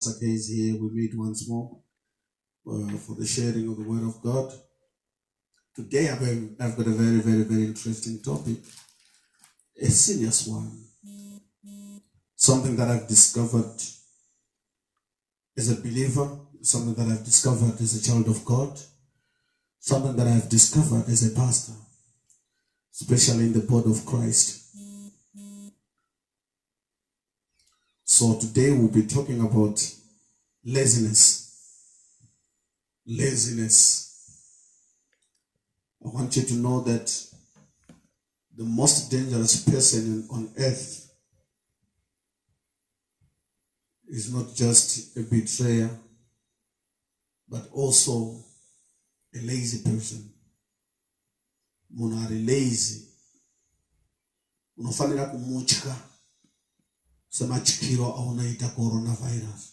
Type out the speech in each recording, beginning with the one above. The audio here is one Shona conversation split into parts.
Sake is here. We meet once more for the sharing of the Word of God. Today I've got a very, very, very interesting topic, a serious one, something that I've discovered as a believer, something that I've discovered as a child of God, something that I've discovered as a pastor, especially in the body of Christ. So today we'll be talking about laziness. Laziness. I want you to know that the most dangerous person on earth is not just a betrayer, but also a lazy person. Munhu ari lazy unofanira kumutya sematyikiro aunoita coronavirus.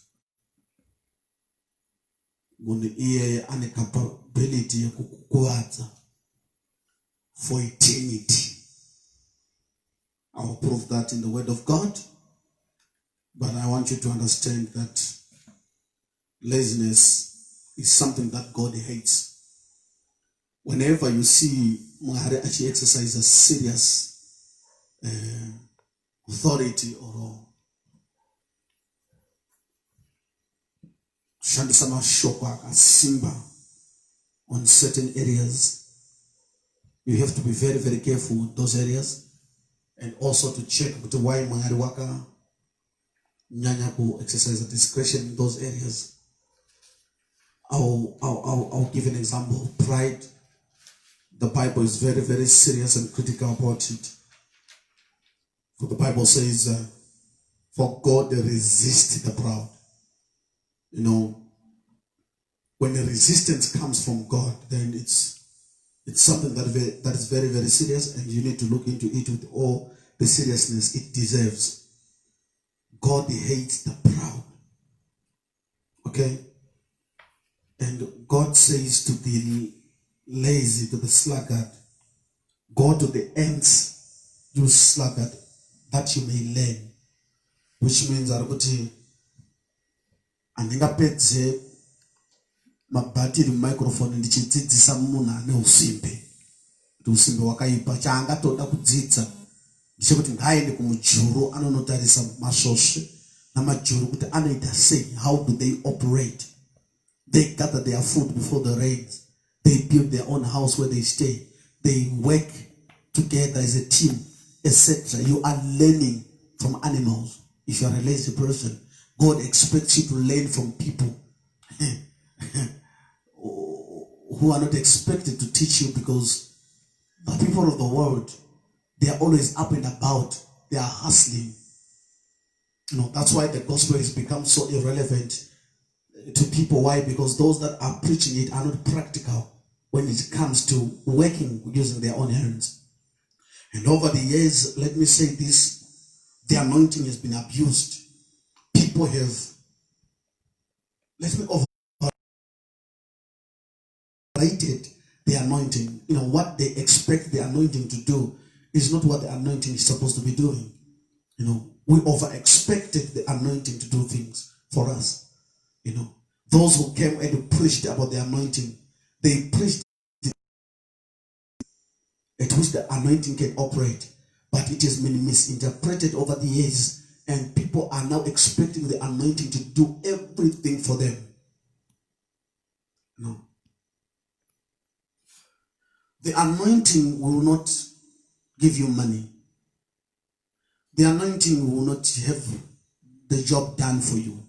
Munhu iyeye ane capability yekukukuvadza for eternity. I will prove that in the Word of God, but I want you to understand that laziness is something that God hates. Whenever you see Mwari actually exercise a serious authority or shandisa mashoko akasimba on certain areas, you have to be very, very careful with those areas, and also to check why Mwari waka nyanya ku exercise a discretion in those areas. I'll give an example. Pride. The Bible is very, very serious and critical about it. For the Bible says, for God resists the proud. You know, when the resistance comes from God, then it's something that is very, very serious, and you need to look into it with all the seriousness it deserves. God hates the proud. Okay? And God says to the lazy, to the sluggard, go to the ends, you sluggard, that you may learn. Which means that andingapedze mabhatiri microphone ndichidzidzisa munhu ane usimbe kuti usimbe wakaipa chaangatoda kudzidza ndechekuti ngaaende kumujuru anonotarisa masvosve namajuru kuti anoita sei. How do they operate? They gather their food before the rains. They build their own house where they stay. They work together as a team, etc. You are learning from animals. If you are a lazy person, God expects you to learn from people who are not expected to teach you, because the people of the world, they are always up and about. They are hustling. You know, that's why the gospel has become so irrelevant to people. Why? Because those that are preaching it are not practical when it comes to working using their own hands. And over the years, let me say this, the anointing has been abused. People have, overrated the anointing. You know, what they expect the anointing to do is not what the anointing is supposed to be doing. You know, we over-expected the anointing to do things for us. You know, those who came and preached about the anointing, they preached at which the anointing can operate, but it has been misinterpreted over the years, and people are now expecting the anointing to do everything for them. No. The anointing will not give you money. The anointing will not have the job done for you.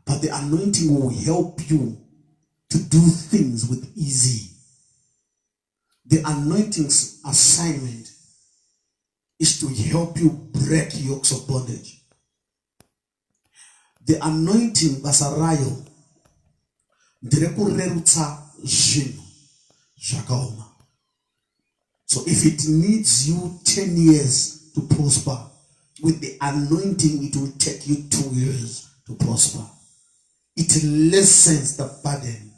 But the anointing will help you to do things with ease. The anointing's assignment is to help you break yokes of bondage. The anointing basarayo ndirekurerutsa zvinhu zvakaoma. So if it needs you 10 years to prosper, with the anointing it will take you 2 years to prosper. It lessens the burden.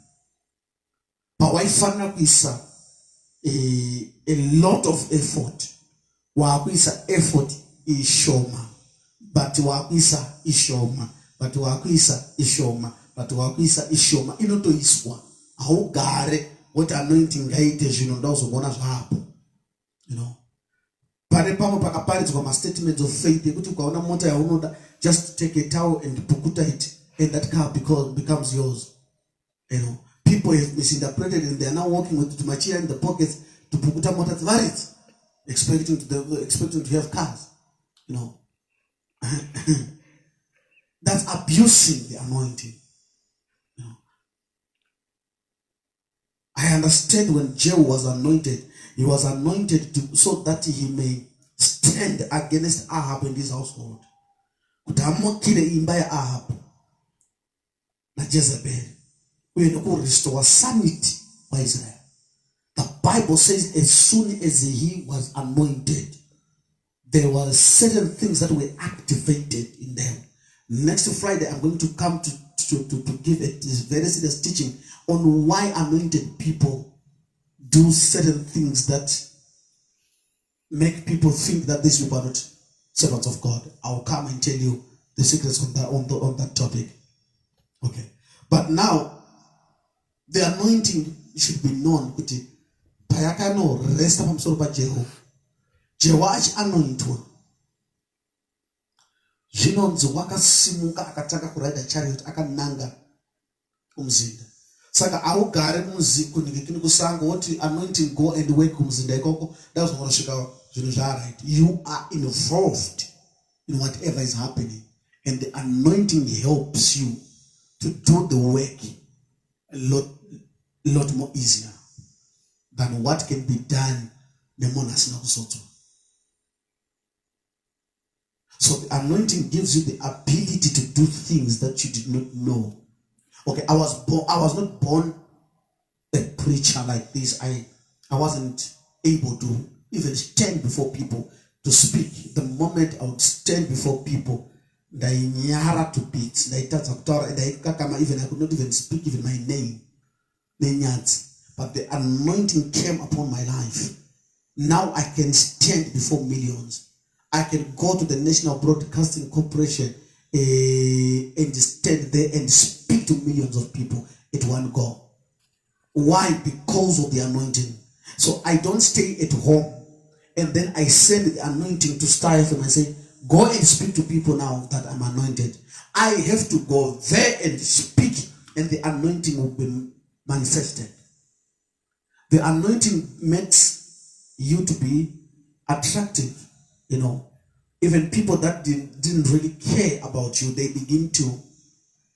But why kuisa a lot of effort? Wakuisa effort ishoma, but wakuisa ishoma but wakuisa ishoma, but wakuisa ishoma inotoiswa haugare what anointing ngaite zvino ndauzogona zvapo, you know. Pane pamwe pakaparidzwa ma-statements of faith ekuti ukaona mota yaunoda just take a towel and pukuta it and that car becomes yours, you know. People have misinterpreted and they are now walking with machia in the pockets to pukuta mota varit, expecting to have cars, you know. That's abusing the anointing, you know. I understand when Jehu was anointed, he was anointed so that he may stand against Ahab and his household. Kutamokile imba ya Ahab na Jezebel. We will restore sanity by Israel. The Bible says as soon as he was anointed, there were certain things that were activated in them. Next Friday, I'm going to come to give a very serious teaching on why anointed people do certain things that make people think that these people are not servants of God. I'll come and tell you the secrets on that topic. Okay. But now, the anointing should be known. Payakano rest of Amsoroba Jeho. Jewach anointwa. Jinonzi wakasimuka akataka kurida chariot akananga umzinda. Saka augare muziku nikini kusanga what anointing go and work kumzinda ikoko. That's what shika right. You are involved in whatever is happening, and the anointing helps you to do the work a lot more easier than what can be done the monas. So the anointing gives you the ability to do things that you did not know. Okay, I was not born a preacher like this. I wasn't able to even stand before people to speak. The moment I would stand before people, I to beat, I could not even speak even my name. But the anointing came upon my life. Now I can stand before millions. I can go to the National Broadcasting Corporation and stand there and speak to millions of people at one go. Why? Because of the anointing. So I don't stay at home and then I send the anointing to Star FM and say, go and speak to people now that I'm anointed. I have to go there and speak, and the anointing will be manifested. The anointing makes you to be attractive, you know. Even people that didn't really care about you, they begin to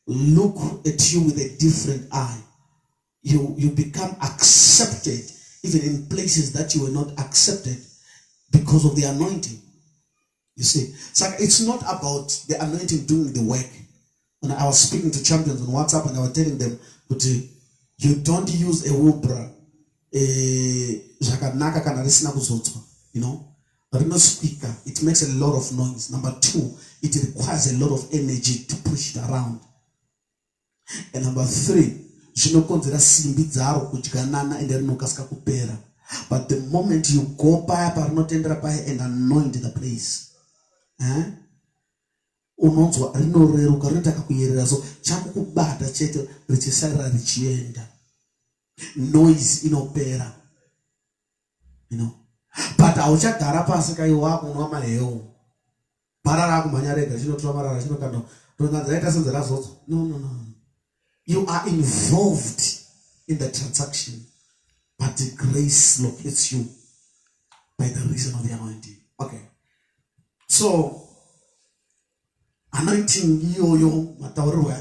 look at you with a different eye. You become accepted even in places that you were not accepted because of the anointing. You see, so it's not about the anointing doing the work. When I was speaking to champions on WhatsApp and I was telling them, but you don't use a wubra, you know, but no speaker. It makes a lot of noise. Number two, it requires a lot of energy to push it around. And number three, but the moment you go by and anoint the place, unonzwa rinoreruka rinotaka kuyerera so chakukubata chete richisarira richienda, noise inopera, you know. But auchagara pasi kai wako unwa maheu parara kumhanya rega chinotora marara chinokanda tonganzaita senzera zodzo. No. You are involved in the transaction, but the grace locates you by the reason of the anointing. Okay. So anointing iyoyo matauriro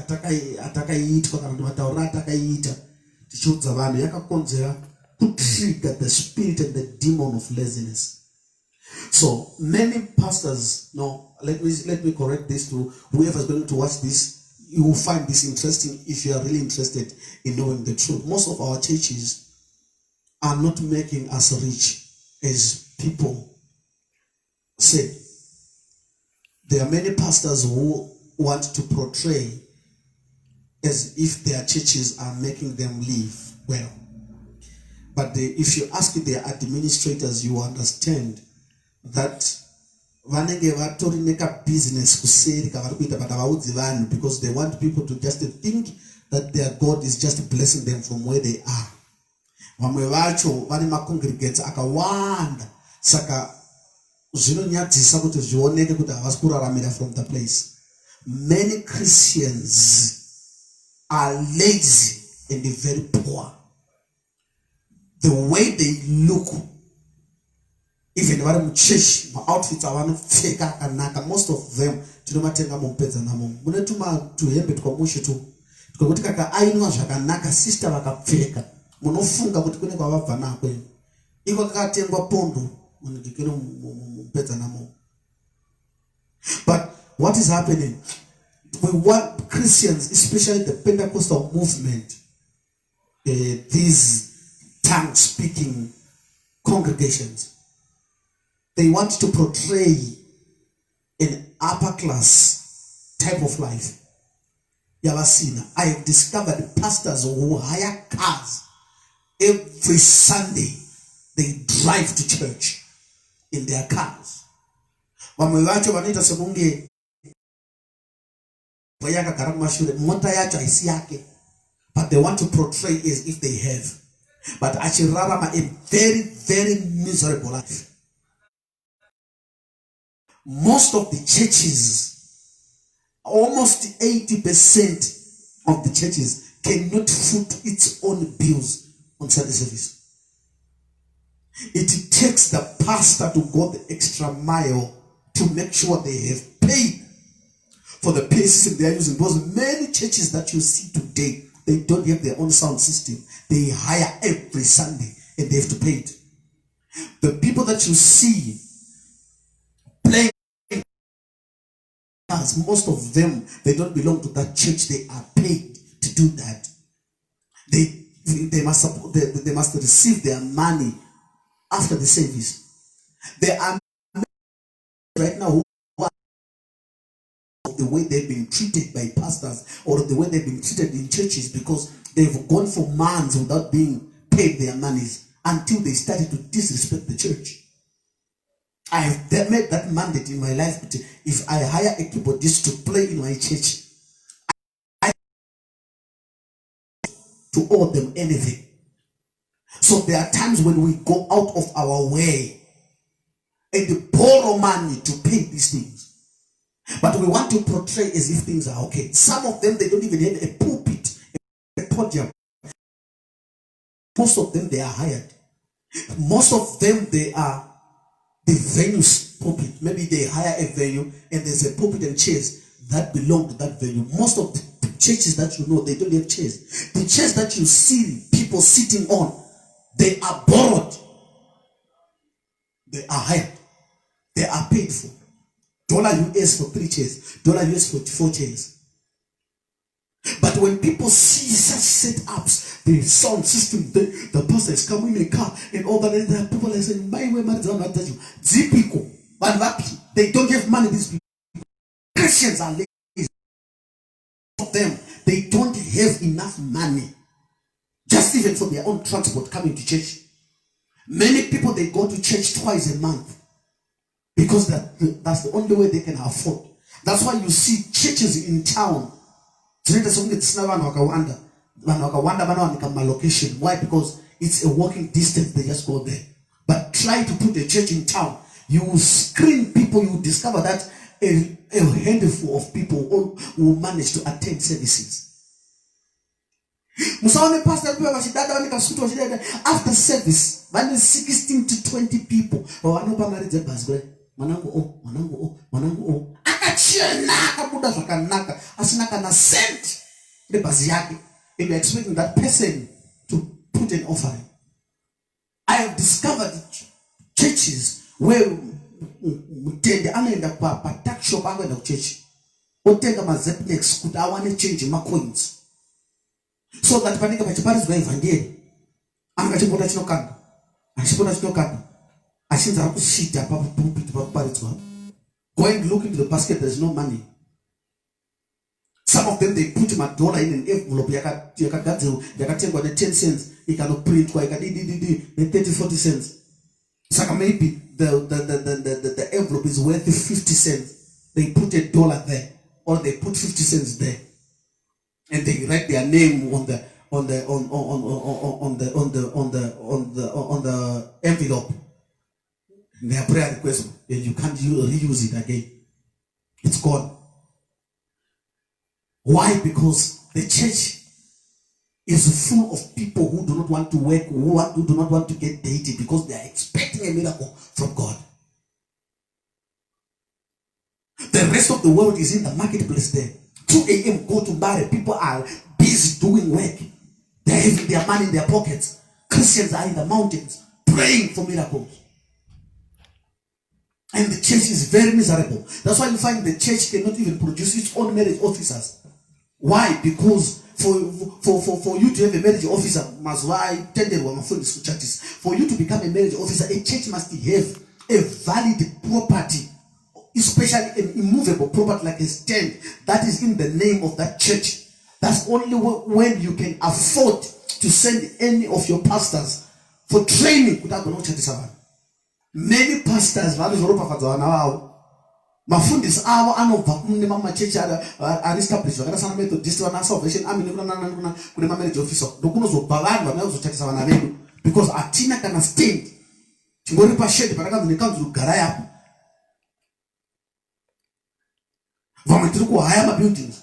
atakaitwa kana matauriro atakaita tichiudza vanhu yakakonzera kutrigger the spirit and the demon of laziness. So many pastors, no, let me correct this to whoever is going to watch this. You will find this interesting if you are really interested in knowing the truth. Most of our churches are not making us rich as people say. There are many pastors who want to portray as if their churches are making them live well. But if you ask their administrators, you understand that vanenge vatori neka business kuseri kavari kuita but havaudzi vanhu because they want people to just think that their God is just blessing them from where they are. Vamwe vacho vane macongregates akawanda saka zvinonyadzisa kuti zvioneke kuti havasi kuraramira from the place. Many Christians are lazy and very poor. The way they look, even vari muchechi, maoutfits avanopfeka akanaka, most of them tinomatenga mumupedza namo. Mune tuhembe twamushe tu twekuti kaka ainwa zvakanaka sister vakapfeka munofunga kuti kune kwavabva nako. Iko kakatengwa pondo munodikira mumupedza namo. But what is happening? We want Christians, especially the Pentecostal movement, these tongue-speaking congregations, they want to portray an upper-class type of life. Yavasina, I have discovered pastors who hire cars every Sunday. They drive to church in their cars. Vamwe vacho vanoita sekunge vayakagara kumashure mota yacho haisi yake, but they want to portray as if they have, but achirarama a very, very miserable life. Most of the churches, almost 80% of the churches cannot foot its own bills on Sunday service. It takes the pastor to go the extra mile to make sure they have paid for the places they are using. Because many churches that you see today, they don't have their own sound system. They hire every Sunday and they have to pay it. The people that you see playing, most of them, they don't belong to that church. They are paid to do that. They must receive their money after the service. There are right now who are the way they've been treated by pastors or the way they've been treated in churches because they've gone for months without being paid their monies until they started to disrespect the church. I have made that mandate in my life. If I hire a keyboardist to play in my church, I to owe them anything. So there are times when we go out of our way and borrow money to pay these things. But we want to portray as if things are okay. Some of them, they don't even have a pulpit, a podium. Most of them, they are hired. Most of them, they are the venue's pulpit. Maybe they hire a venue and there's a pulpit and chairs that belong to that venue. Most of the churches that you know, they don't have chairs. The chairs that you see people sitting on, they are borrowed. They are hired. They are paid for. $US for 3 chairs. $US for 4 chairs. But when people see such setups, the sound system, the pastor is coming in a car and all that, and people are saying, my way, man, they don't have money, these people. Christians are lazy. For them, they don't have enough money. Just even for their own transport coming to church. Many people, they go to church twice a month because that's the only way they can afford. That's why you see churches in town. Why? Because it's a walking distance. They just go there. But try to put a church in town. You will screen people. You will discover that a handful of people will manage to attend services. After service, 16 to 20 people. And you're expecting that person to put an offering. I have discovered churches where the tax shop of church could I want to change my coins. So that panika pachiparis by evangeli angachipota chinokanda achipota chinokanda achinza akushita pulpit paparidzwa. Go and look into the basket, there's no money. Some of them, they put my dollar in an envelope yakatengwa ne 10 cents ikanoprintwa ikadidididi ne 30-40 cents. Saka maybe the envelope is worth 50 cents, they put $1 there, or they put 50 cents there, and they write their name on the envelope, their prayer request, and you can't reuse it again. It's gone. Why? Because the church is full of people who do not want to work, who do not want to get dated, because they are expecting a miracle from God. The rest of the world is in the marketplace there. 2 a.m. go to marry. People are busy doing work. They're having their money in their pockets. Christians are in the mountains praying for miracles. And the church is very miserable. That's why you find the church cannot even produce its own marriage officers. Why? Because for you to have a marriage officer, for you to become a marriage officer, a church must have a valid property, especially an immovable property like a stand that is in the name of that church. That's only when you can afford to send any of your pastors for training without going to church. Many pastors mafundisi avo anobva kune mamachechi ari established vakaita Methodist vana Salvation Army kune mamarriage officer ndokunozobva vanhu vanoda kuzochatisa vana vedu, because hatina kana stand, tingori pashedi patakanzi nekanzi kugarai apo. Vamwe tiri kuhaya mabuildings,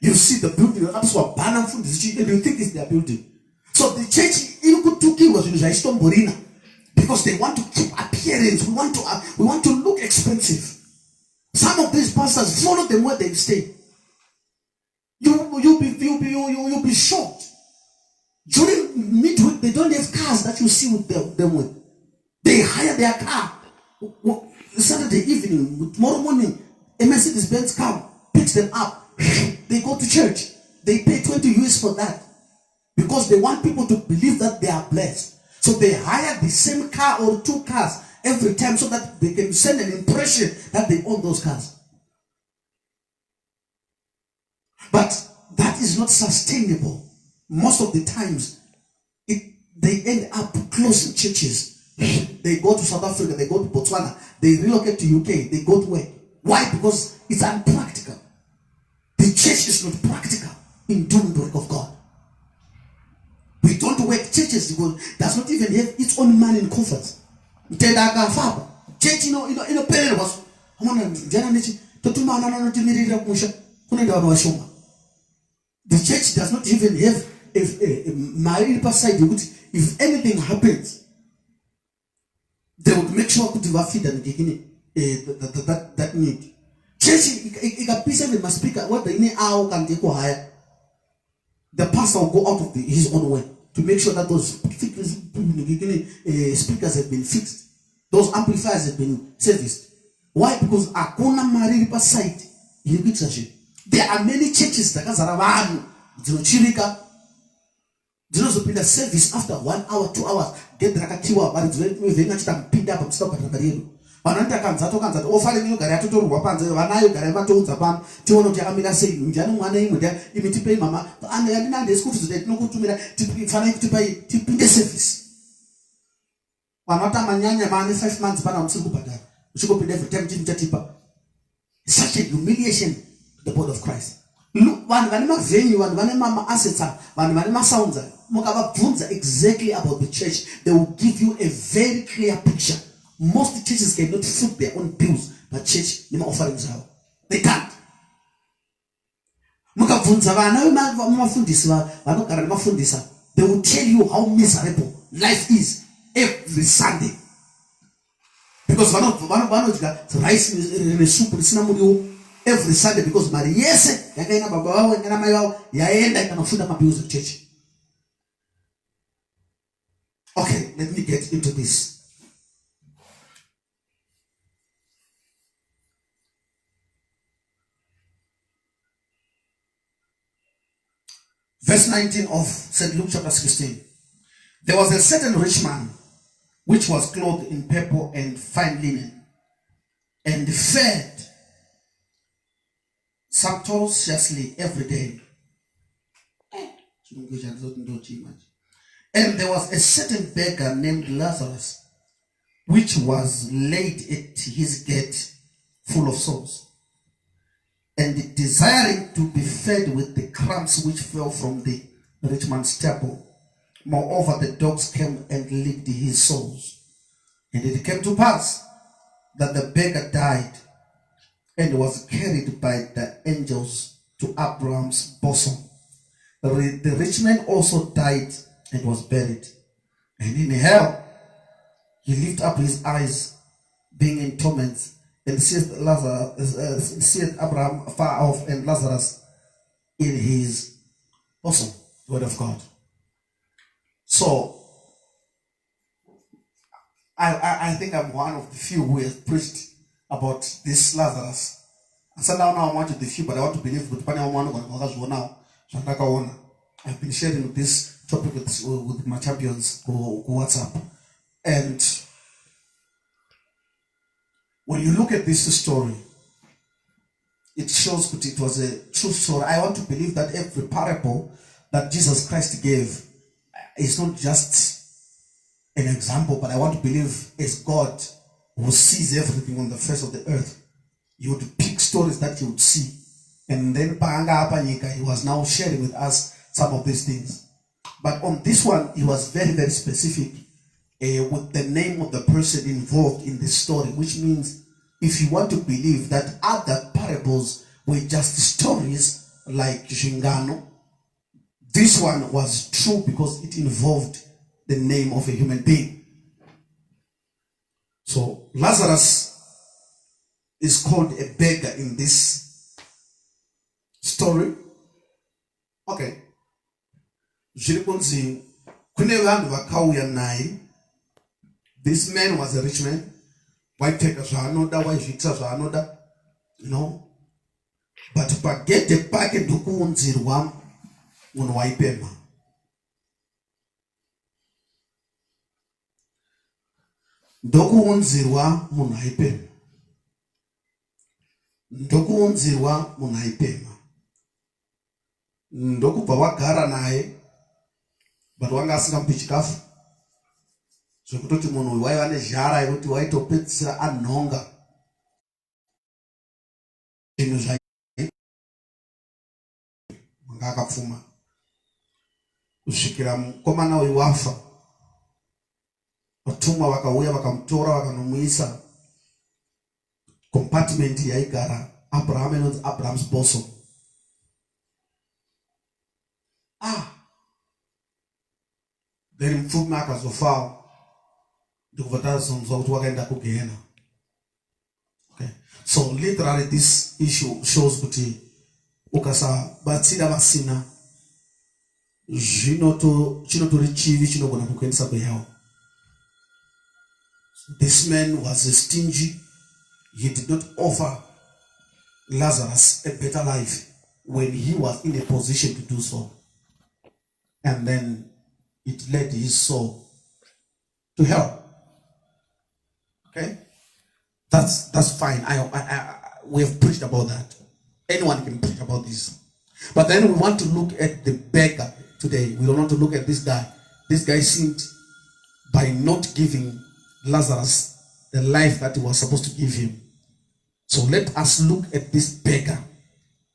you see the building akapiswa bhana mufundisi and you think it's their building. So the church iri kutukirwa zvinhu zvaisitomborina, because they want to keep appearance. We want to look expensive. Some of these pastors, follow them where they stay. You'll be shocked. During midweek, they don't have cars that you see with them with. They hire their car. Saturday evening, tomorrow morning, a Mercedes-Benz car picks them up. They go to church. They pay 20 US for that, because they want people to believe that they are blessed. So they hire the same car or 2 cars every time, so that they can send an impression that they own those cars. But that is not sustainable. Most of the times, they end up closing churches. They go to South Africa, they go to Botswana, they relocate to UK, they go to work. Why? Because it's unpractical. The church is not practical in doing the work of God. We don't work churches because does not even have its own money in coffers. Church, the church does not even have money per side. If anything happens, they would make sure to feed and that need. Church, must speak what the hour can take higher. The pastor will go out of his own way to make sure that those speakers have been fixed, those amplifiers have been serviced. Why? Because akuna mari per site. There are many churches that dzinozopinda service after 1 hour, 2 hours. Get the rakatiwa, but it's very much pinned up and stop at the vananta kanza ofale nyogara yatotorwa panze vanayo gara vatoudza pam tiona kuti akamira sei njani mwana imwe imitipe mama ane yandina ndesikuti zide tinokutumira tifana kuti pai tipinde service vanota manyanya mane 5 months pana musiri kubhadhara uchikopinda every time chitipa. Such a humiliation to the body of Christ. Look, vanhu vane mavenue, vanhu vane mama assets, vanhu vane masounds, mukavabvunza exactly about the church, they will give you a very clear picture. Most churches cannot foot their own bills, but church nima offerings how they can't. Mukavunza vana mafundisi vanogara nemafundisa, they will tell you how miserable life is every Sunday, because vanodya rice nesoup risina muriwo every Sunday, because mari yese yakaina baba vavo yana mai vavo yaenda ikanofunda mabills of church. Okay, let me get into this. Verse 19 of St. Luke chapter 16. There was a certain rich man which was clothed in purple and fine linen, and fed sumptuously every day. And there was a certain beggar named Lazarus, which was laid at his gate, full of sores, and desiring to be fed with the crumbs which fell from the rich man's table. Moreover, the dogs came and licked his sores. And it came to pass that the beggar died and was carried by the angels to Abraham's bosom. The rich man also died and was buried. And in hell he lifted up his eyes, being in torments, and seeth Abraham far off and Lazarus in his bosom. Word of God. So I think I'm one of the few who has preached about this Lazarus. And so now I want to the few, but I want to believe with now. I've been sharing this topic with my champions who WhatsApp. And when you look at this story, it shows that it was a true story. I want to believe that every parable that Jesus Christ gave is not just an example, but I want to believe as God who sees everything on the face of the earth, he would pick stories that he would see. And then he was now sharing with us some of these things. But on this one, he was very, very specific with the name of the person involved in the story, which means if you want to believe that other parables were just stories like Shingano, this one was true because it involved the name of a human being. So Lazarus is called a beggar in this story. Okay. This man was a rich man. Why take us another? Why fix us another? You know. But to get the packet to Kunzirwam on Waipema. Dokuunzirwa munaipema. Dokuunzirwa munaipema. Ndokubva wagara naye but wanga asingamupi chikafu zvekutoti munhu uyu waiva nezhara yekuti waitopedzisira anhonga zvinhu zvanga akapfuma kusvikira mukomana uyu wafa. Vatumwa vakauya vakamutora vakanomuisa compartment yaigara Abraham inonzi Abraham's bosom. Then mupfumi akazofawo ndikubva tazonzwa kuti wakaenda kugehena. Okay. So literally this issue shows kuti ukasabatsira vasina chinotori chivi chinogona kukuendesa kuhell. This man was stingy. He did not offer Lazarus a better life when he was in a position to do so. And then it led his soul to hell. Okay? That's fine. We have preached about that. Anyone can preach about this. But then we want to look at the beggar today. We don't want to look at this guy. This guy sinned by not giving Lazarus the life that he was supposed to give him. So let us look at this beggar.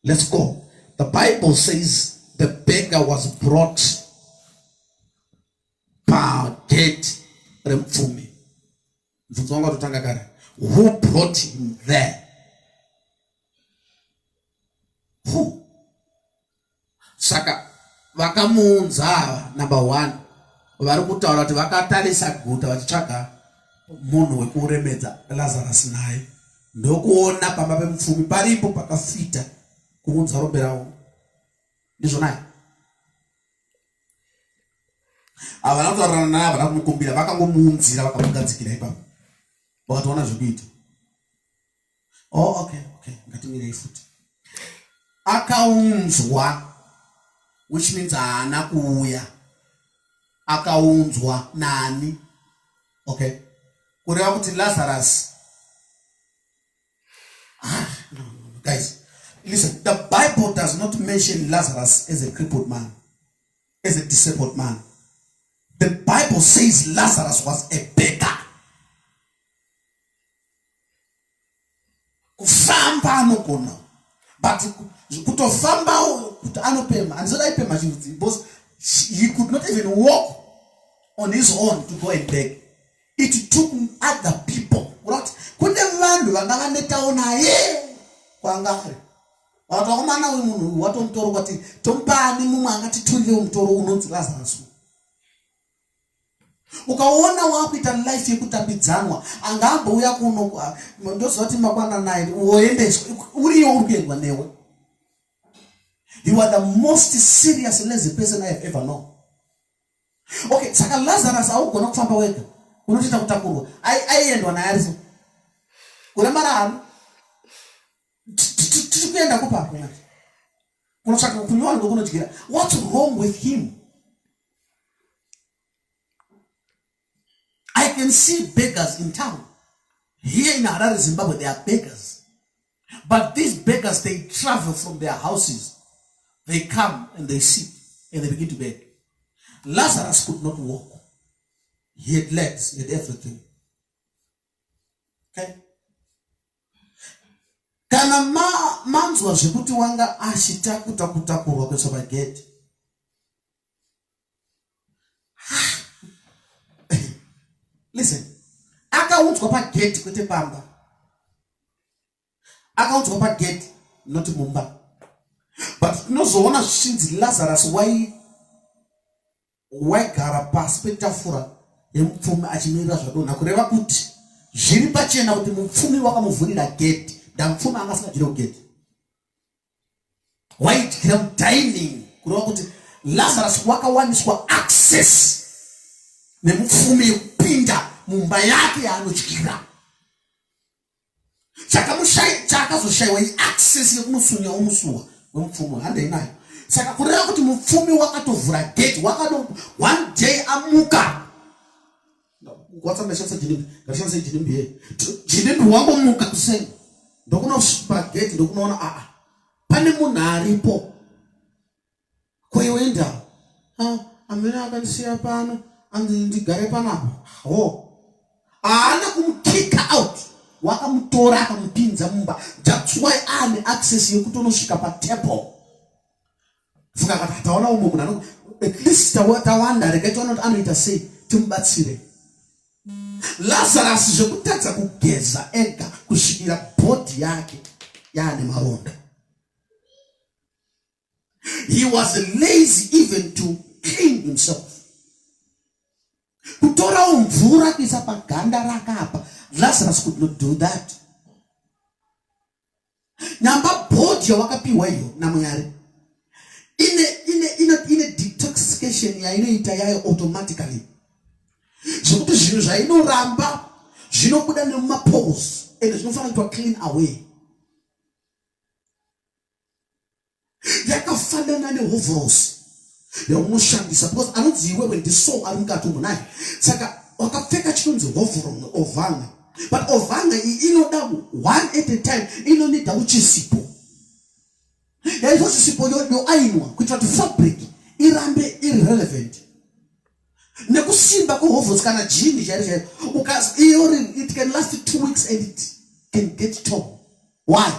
Let's go. The Bible says the beggar was brought by dead Remfumi. Who brought him there? Who? Saka vakamuunza number one. Vari kutaura kuti vakatarisa guta vachitsvaga munhu wekuremedza Lazarus naye. Ndokuona pamba pemupfumi paripo pakafita kuunza robe rawo. Ndizvo naye. Havana kutaurana naye, havana kumukumbira, vakangomuunzira vakamugadzikira ipapo. Vakatoona zvekuita. Oh, okay. Ngatimirei futi. Akaunzwa, which means haana kuuya. Akaunzwa nani. Okay. Kureva kuti Lazarus. No. Guys, listen. The Bible does not mention Lazarus as a crippled man, as a disabled man. The Bible says Lazarus was a beggar. kufamba anogona, but kutofamba kuti anopema anzoda ipema chivudzi, because he could not even walk on his own to go and beg. It took other people. Right? Kune vanhu vanga vanetawo naye kwangari. Watakomana wemunhu watomutoro kwati tompani mumwe angatiturirewo mutoro unonzi Lazarus. Ukaona wakuita life yekutapidzanwa angambouya kuno ndozoti mabana naye uendeswa uriyo urikuendwa newe. You are the most serious lazy person I have ever known. Okay, saka Lazarus augona kufamba wega. Unochita kutakurwa. Aiendwa naye ariso. Kuremara hano. Tikuenda kupapo naye. Unotsvaka kunywa ndokunodyira. What's wrong with him? I can see beggars in town. Here in Harare, Zimbabwe, there are beggars. But these beggars, they travel from their houses. They come and they sit and they begin to beg. Lazarus could not walk. He had legs, he had everything. Okay? Kana manzwa zvekuti wanga ashita kutakurwa kwesabageti. Listen, akaudzwa pageti kwete pamba. Akaudzwa pageti not mumba. But tinozoona zvichinzi Lazarus waigara pasi petafura yemupfumi achimirira zvadonha, kureva kuti zviri pachena kuti mupfumi wakamuvhurira geti, ndamupfumi angasingagire kugeti. Waidyira mudining, kureva kuti Lazarus wakawaniswa access nemupfumi yekupinda mumba yake yaanodyira. Chakazoshayiwa access yekunosunya umusuwa wemupfumi handei nayo. Saka kureva kuti mupfumi wakatovhura gate, one day amuka. Watsambashatsa jinimbi, ngashandisa jinimbi ye. Jinimbi wangu muka kuseni. Ndokunoshipa gate, ndokunoona pane munhu aripo. Kweyoenda. Amena akanisiya pano, ndigare panapa. Haana kumukick out. Wakamutora akamupinza mumba. That's why ane access yekutonosvika patemple. Fuka kati taona umwe munhu at least tawanda rekaitaona kuti anoita sei timubatsire. Lazarus zvekutadza kugeza ega kusvikira body yake yaane maronda. He was lazy even to clean himself. Kutora mvura kuisa paganda rakapa. Lazarus could not do that. Nyamba body yawakapiwa iyo naMwari. In a detoxification yainoita yayo automatically. Zvekuti zvinhu zvainoramba zvinobuda nemumapores ende zvinofanira kuitwa clean away. Yakafanana nehovhorosi yaunoshandisa, because anonzi iwewe ndiso ari mukati munaye. Saka wakapfeka chinonzi hovhoro ovhanga. But ovhanga inoda one at a time, inonida uchisipo. Yaizvo chisipo yoainwa kuitira kuti fabric irambe irrelevant. Nekusimba kwehovhorosi kana jini chaizvo it can last 2 weeks and it can get torn. Why?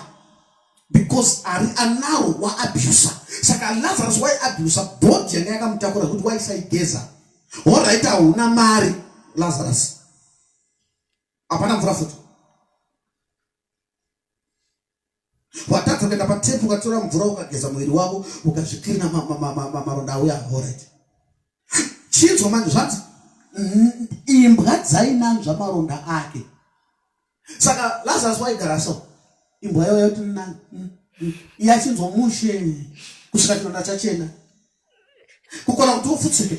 Because anaro wa-abuser. Saka Lazarus wa-abuser body yanga yakamutakura kuti waisaigeza. Alright, hauna mari Lazarus. Hapana mvura futi. Watatu ukaenda patempo ukatora mvura ukageza mwili wako ukazvikirina maronda auya. Alright. Chinzwa manje zvanzi imbwa dzainanzva maronda ake. Saka Lazarus waigara so. Imbwa yayo yoti yachinzwa mushe kusvika chinonda chachena. Kukona kuti ufutsike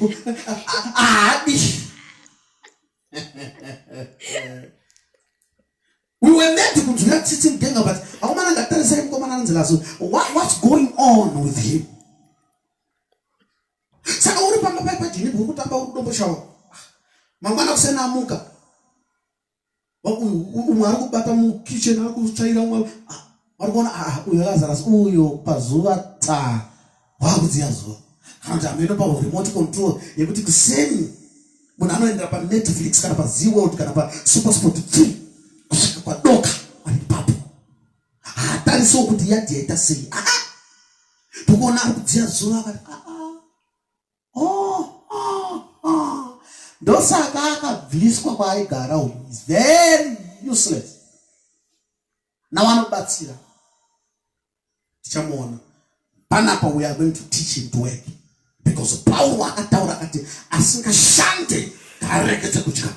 we were meant to continue sitting together, but what's going on with him? Saka uri pamba paipa jini bukutamba udombo shawa. Mangwana kusena amuka. Umari kubata mu kitchen ari kuchaira umwe. Warikona uyo Lazarus uyo pazuva ta. Wakudziya zuva. Kana ameno pa remote control yekuti kuseni munhu anoendera pa Netflix kana pa Zee World kana pa SuperSport 3 kusvika kwadoka ari papo. so kuti yadieta sei. Tukona kudzia zuva akati ndosaka akabviswa kwaaigara uyu is very useless. Nawanobatsira tichamuona panapa. We are going to teach him to work because Paulo akataura akati asingashande ngarekete kutya.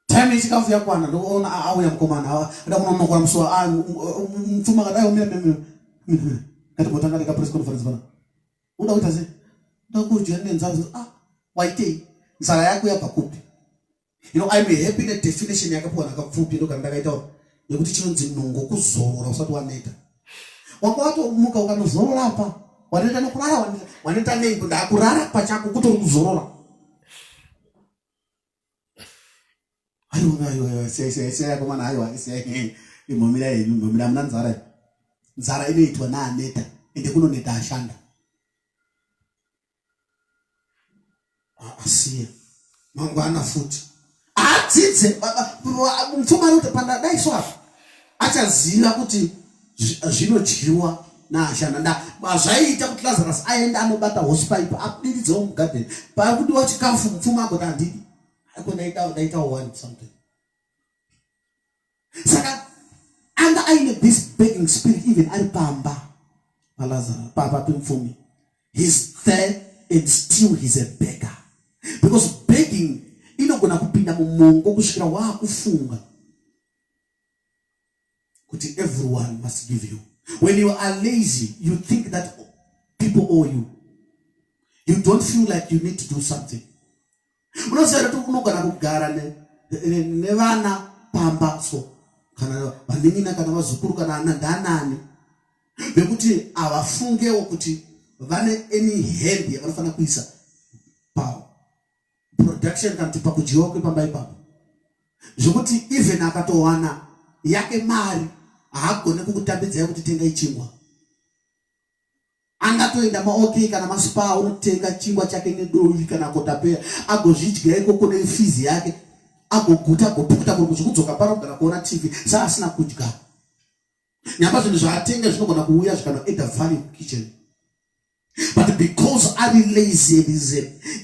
Time ichikafu yakwana ndoona auya mukomana ndakunonokora musuwa mfuma kadayo mimi kati motanga ndika press conference bana uda kuita sei ndakuja nenzazo waitei nzara yako yapakupi. You know, I'm happy that definition yakapuwa nakapfupi ndo kana ndakaita yekuti chinonzi nungo kuzorora usati waneta. Wakato muka ukanozorora apa waneta nokurara waneta nengo ndakurara pachako kutori kuzorora. Ayo sai komana ayo sai imomira mnanzara. Nzara inoitwa naaneta ende kunoneta ashanda. Asiye mangwana futi adzidze mfuma rote panda dai swapo achaziva kuti zvinodyiwa naashanda. Nda zvaita kuti Lazarus aenda anobata hosepipe apididzewo mugarden pakudiwa chikafu mfuma agoti handidi daita want something. Saka anga aine this begging spirit even ari pamba paLazarus papa pemfumi. He's there and still he's a beggar because begging inogona kupinda mumongo kusvikira waakufunga kuti everyone must give you. When you are lazy, you think that people owe you. You don't feel like you need to do something. Unoziva kuti unogona kugara nevana pamba so kana vanenina kana vazukuru kana ana ndanani bekuti avafungewo kuti vane any hand yavanofana kuisa pa production kanti pakudyiwa kwepamba ipapo zvokuti even akatowana yake mari haagone kukutambidzai kuti tengai chingwa. Angatoenda maokei kana maspa unotenga chingwa chake nedoi kana kotapeya agozvidya ikoko nefizi yake agoguta agopukuta kudzoka panogara kuona TV saa asina kudya. Nyamba zvinhu zvaatenga zvinogona kuuya zvikanoedha value kitchen. But because ari lazy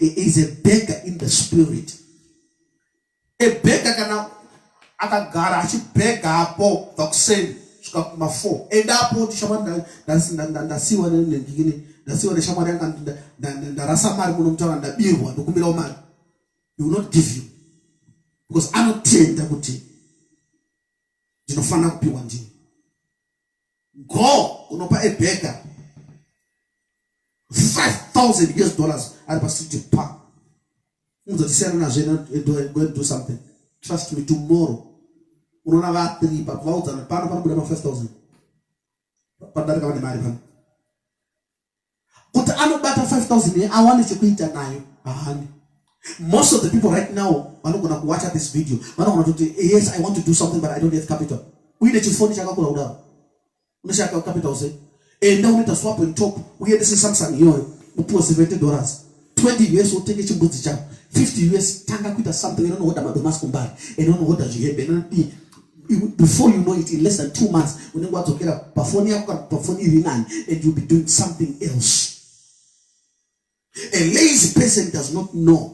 is a beggar in the spirit. A beggar kana akagara achibega hapo vakuseni svika kuma4 endapo tishamwari ndasiwa nendikini ndasiwa neshamwari yanga ndarasa mari muno mutaura ndabirwa ndokumbirawo mari. He will not give you because anotenda kuti ndinofanira kupiwa ndini. Go unopa a beggar $5,000 ari pasiti pa unzotisiyana nazvo go and do something. Trust me, tomorrow unoona va3 papo vaudzana pano panobuda ma5,000 padarika vane mari pano kuti anobata 5,000 awane chekuita nayo haani. Most of the people right now vanogona kuwatcha this video vanogona kuti yes I want to do something but I don't have capital. Uine chifoni chakakura kudaro unoshaka capital sei enda unoita swap and top uendese Samsung iyoyo upuwa $70 $20 utenge chimbudzi chako $50 tanga kuita something inonohoda madomasi kumbari inonohoda zvihembe before you know it in less than 2 months unenge wadzokera pafoni yako kana pafoni iri nani and you'll be doing something else. A lazy person does not know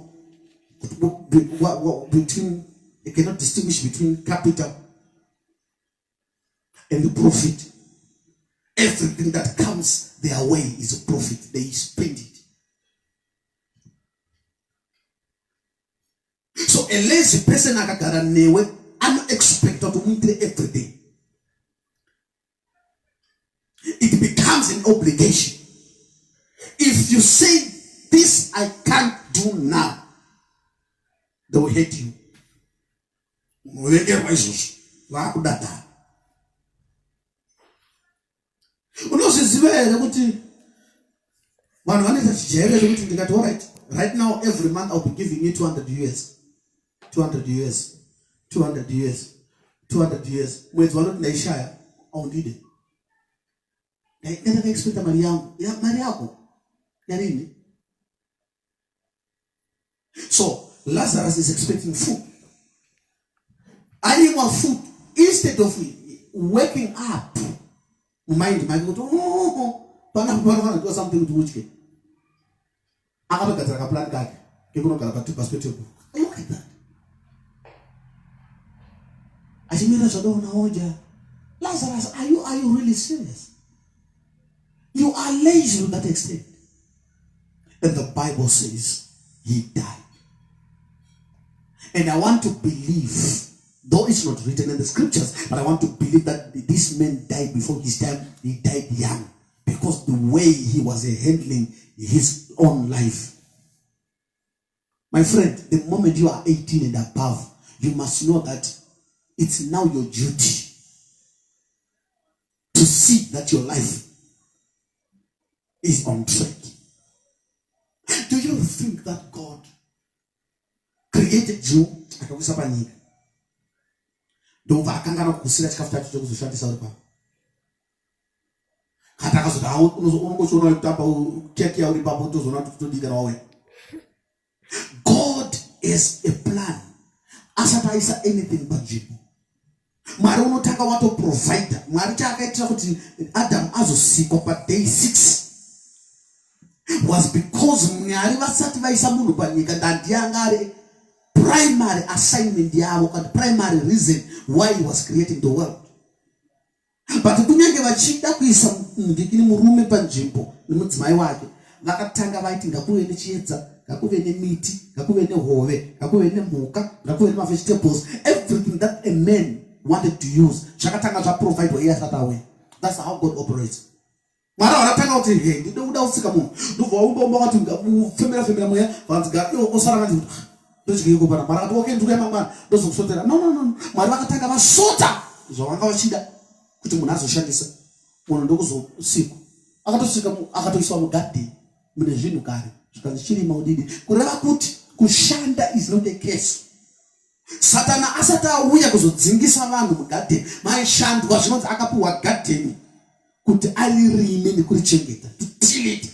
between, they cannot distinguish between capital and the profit. Everything that comes their way is a profit. They spend it. So a lazy person akagara newe unexpected to meet every day. It becomes an obligation. If you say this I can't do now, they will hate you. Unozviziva kuti vanhu vanoita chijairo chekuti ndikati alright, right now every month I'll be giving you $200 mwedzi vanoti ndaishaya aundide ndakaexpecta mari yangu mari yako yarini. So Lazarus is expecting food. aimwa food instead of waking up mind make kuti pana do something to which akatogadzira kaplan kake kekunogara pa perspective. Look at that. Achimira zvodaona hoja. Lazarus, are you really serious? You are lazy to that extent. And the Bible says he died. And I want to believe, though it's not written in the scriptures, but I want to believe that this man died before his time. He died young because the way he was handling his own life. My friend, the moment you are 18 and above, you must know that it's now your duty to see that your life is on track. Do you think that God created you? God is a plan. Asataisa anything but jibu. Mwari unotaka wato provider. Mwari chakaitira kuti Adam azosiko pa day 6 was because Mwari vasati vaisa munhu panyika ndandiangare primary assignment yavo kana primary reason why he was creating the world. But kunyange vachida kuisa ndikini murume panzvimbo nemudzimai wake vakatanga vaiti ngakuve nechiedza, ngakuve nemiti, ngakuve nehove, ngakuve nemhuka, ngakuve nemavegetables, everything that a man wanted to use zvakatanga zvaprovide iye asati awena. That's how God operates. Mwari vakatanga kuti hey ndide kuda kusika munhu ndobva umbomba kuti ngafemera mweya vanzigara iwo osara kuti ndochikeiko pana Mwari akati okay ndikuya mangwana ndozokusotera. No. Mwari vakatanga vasota zvavanga vachida kuti munhu azoshandisa. Munhu ndokuzousiku akatosvika akatoiswa mugadheni mune zvinhu kare zvikanzi chirima udidi kureva kuti kushanda is not a case. Satana asati auya kuzodzingisa vanhu mugadheni maishandwa zvinonzi akapiwa gadheni kuti alirime nekurichengeta, to till it.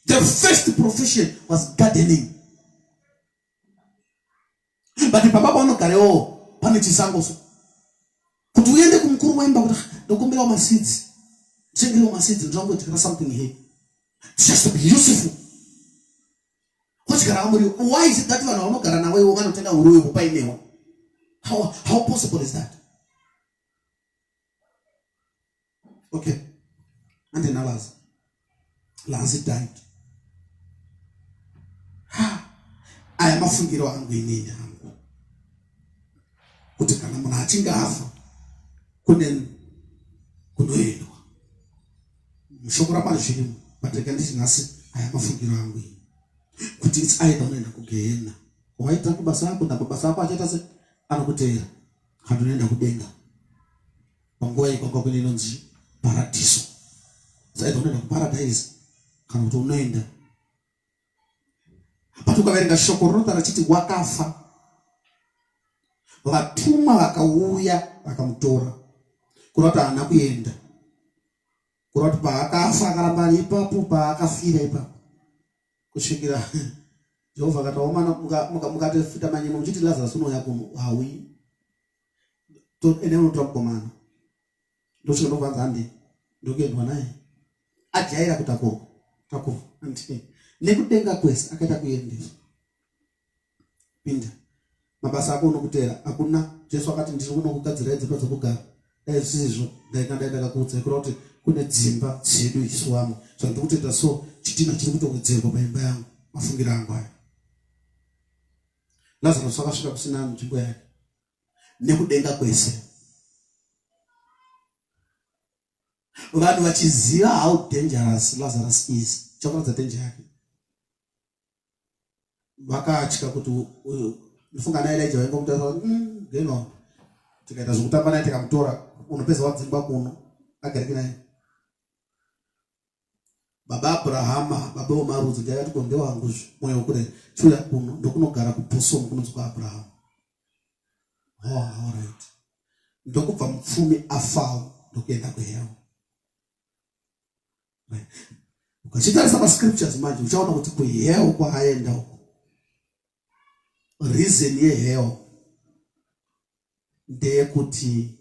The first profession was gardening. But baba vanogarewo pane chisangoso kuti uende kumukuru wemba kuti ndokumbira maseeds chengero maseeds ndongotikira something here. It's just to be useful. Why is it that vanhu vanogara nawe vanotenga uroyi painewa? How possible is that? Okay. And then Lazarus died. I am afungiro angu inini hangu kuti kana munhu achinge afa kunoendwa mushoko rapazvirimo pateka nditi nhasi aya mafungiro angu ini kuti it's either unoenda kugehena waita kubasa ako ndabasa ako achaita se anokuteera kana unoenda kudenga panguva ikwakwa kune inonzi paradiso. It's either unoenda kuparadise kana kuti unoenda. Patukaverenga shoko rinotara chiti wakafa, vatumwa vakauya vakamutora kurati haana kuenda, kurati paakafa akaramba ipapo paakafira ipapo kusvikira Jehovha akataomana mukatefita manyema muchiti Lazarus unouya kuno hawi ene unotora mukomana ndosvika ndokwanza handi ndokuendwa naye ajaira kutakura nekudenga kwese akaita kuendeswa pinda mabasa ako unokuteera akuna. Jesu akati ndiri kuno kugadzira dzimba dzokugara dai zvisizvo ndaikanda kakudza kuti kune dzimba dzedu isu vamwe zvandiri kutoita so chitina chiri kutowedzerwa paimba yangu mafungiro angu aya. Lazarus akasvika kusina nzvimbo yake nekudenga kwese vanhu vachiziva how dangerous Lazarus is. Chakuradza danger yake vakatya kuti ndifunga naye Elijah vaingomutaura ngeno tikaita zvokutamba naye tikamutora unopedza wadzingwa kuno agariki naye. Baba Abrahama baba wemarudzi ndakati ko ndewangu mwoyo kure chuya kuno ndokunogara kubosomu kunonzi kwaAbrahama. All right. Ndokubva mupfumi afawo ndokuenda kuhell. Right. Ukachitarisa mascriptures manje uchaona kuti kuhell kwaaenda uko reason yehell ndeyekuti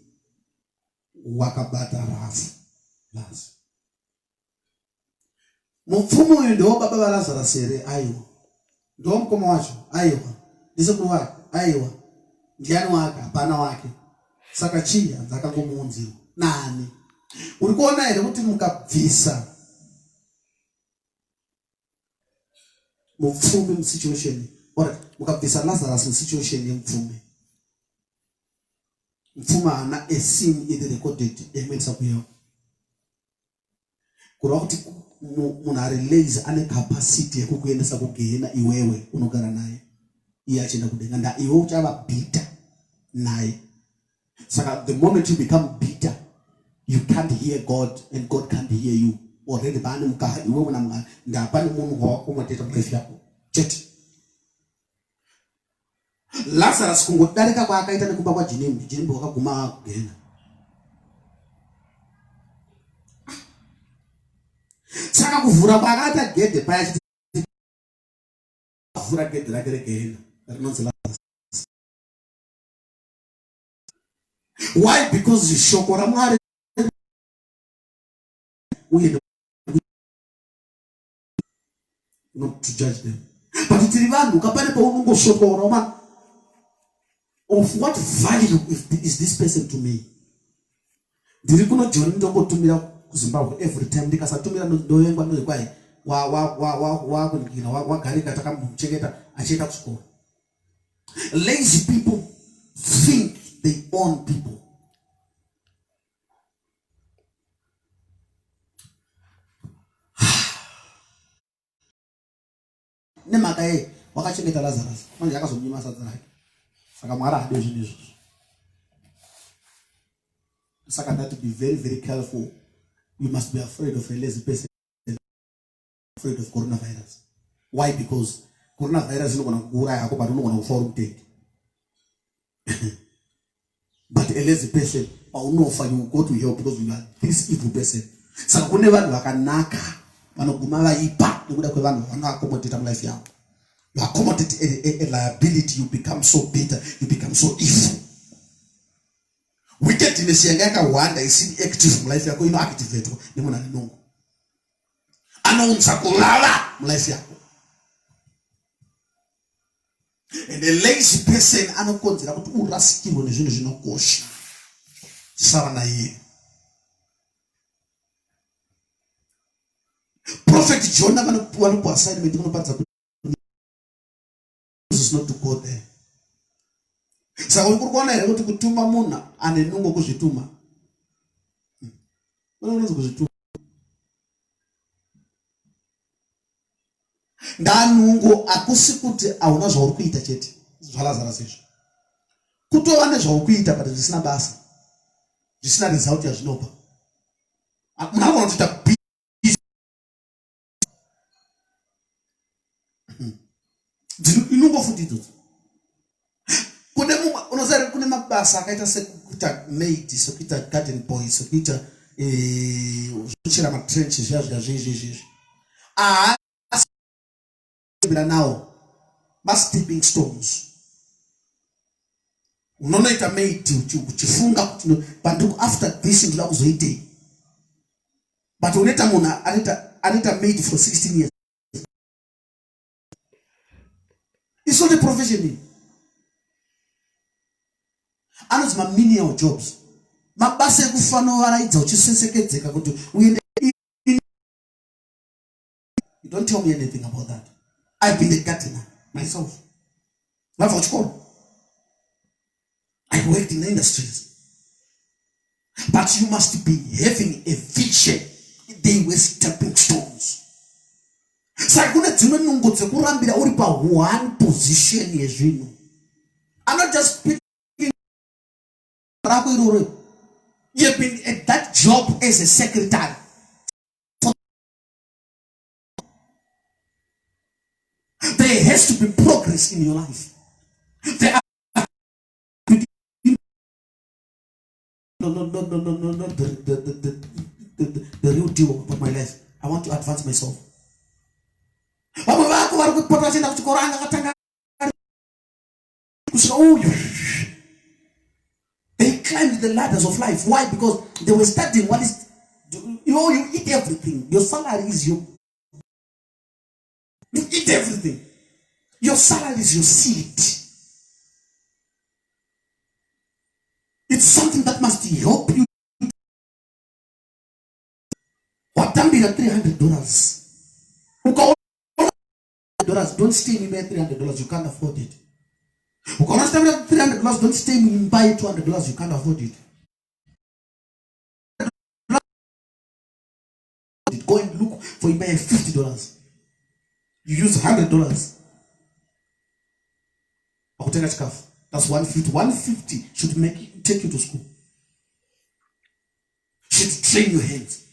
wakabata rafu Lazarus. Mupfumu uyu ndiwo baba vaLazarus here? Aiwa. Ndiwo mukoma wacho? Aiwa. Ndisekuru wake? Aiwa. Ndiani wake? Hapana wake. Saka chii dzakangomuunzirwa nani? Uri kuona here kuti mukabvisa mupfumi musituation, mukabvisa Lazarus musituation yemupfumi, mupfumi haana a sin iri recorded yekuendesa kuyewa. Kureva kuti munhu ari lazy ane capacity yekukuendesa kugehena iwewe unogara naye, iye achienda kudenga, iwe uchava bitter naye. Saka the moment you become bitter, you can't hear God and God can't hear you. Already bani mukaha iwe muna mga ndapani munhu wakumoteta life yako chete. Lazarus kungodarika kwaakaita nekuba kwa Jinimbi wakaguma kugehena. Saka kuvhura kwakaita gedhe paya kuvhura gedhe rake regehena rinonzi Lazarus. Why? Because shoko raMwari uye not to judge them. But tiri vanhu kapane paunongoshotora of what value is this person to me? Ndiri kuno John ndombotumira kuZimbabwe every time ndikasatumira ndoyengwa ndokwai wakunikira wagarika takamuchengeta achienda kuchikoro. Lazy people think they own people. Nemhaka ye wakachengeta Lazarus manje akazomnyima sadza rake. Saka Mwari hade zvinhu izvozvo. Saka that to be very very careful. You must be afraid of a lazy person, afraid of coronavirus. Why? Because coronavirus inogona kukuuraya hako but unogona kufa uri mutendi. But a lazy person paunofa you go to hell because you are this evil person. Saka kune vanhu vakanaka vanoguma vaipa nekuda kwevanhu vanoaccommodate mulife yavo. You accommodate a liability, you become so bitter, you become so evil. Wickedness yanga yakawanda isini active mulife yako inoactivate nemunhu ane nungo. Anounza kulala mulife yako. And a lazy person anokonzera kuti urasikirwe nezvinhu zvinokosha. Sava naiye. Prophet Jonah vanopuwa assignment kunoparidza kuti is not to go there. Saka uri kuona here kuti kutuma munhu ane nungo kuzvituma. Unonzi kuzvituma. Ndanungo akusi kuti hauna zvauri kuita chete. ZvaLazarus izvo. Kutova nezvauri kuita but zvisina basa. Zvisina result yazvinopa. Munhu anogona kuita inungo futi idzodzo. Unozari kune mabasa akaita sekuita maid, sekuita garden boy, sekuita zvochera matrench zvezvezvezvezve. Bila nawo stepping stones. Unonoita maid uchifunga kuti but after this ndoda kuzoitei. But unoita munhu anoita maid for 16 years. It's not a profession. Another my menial jobs. Mabasa ekufana waraidza uchisesekedzeka kuti uende. You don't tell me anything about that. I've been a gardener myself. I worked in the industries. But you must be having a vision. They were stepping stones. Sakuna dzimwe nungo dzekurambira uri pa one position yezvinhu. I'm not just speaking. You've been at that job as a secretary. There has to be progress in your life. There are no, the real deal about my life. I want to advance myself. climbed the ladders of life. Why? Because they were studying what is, you eat everything. Your salary is you eat everything. Your salary is your seed. It's something that must help you. What time be $300? Don't stay in $300. You can't afford it. $300. Don't stay in buy $200. You can't afford it. Go and look for you buy $50. You use $100. That's 150. 150 should take you to school. Should train your hands.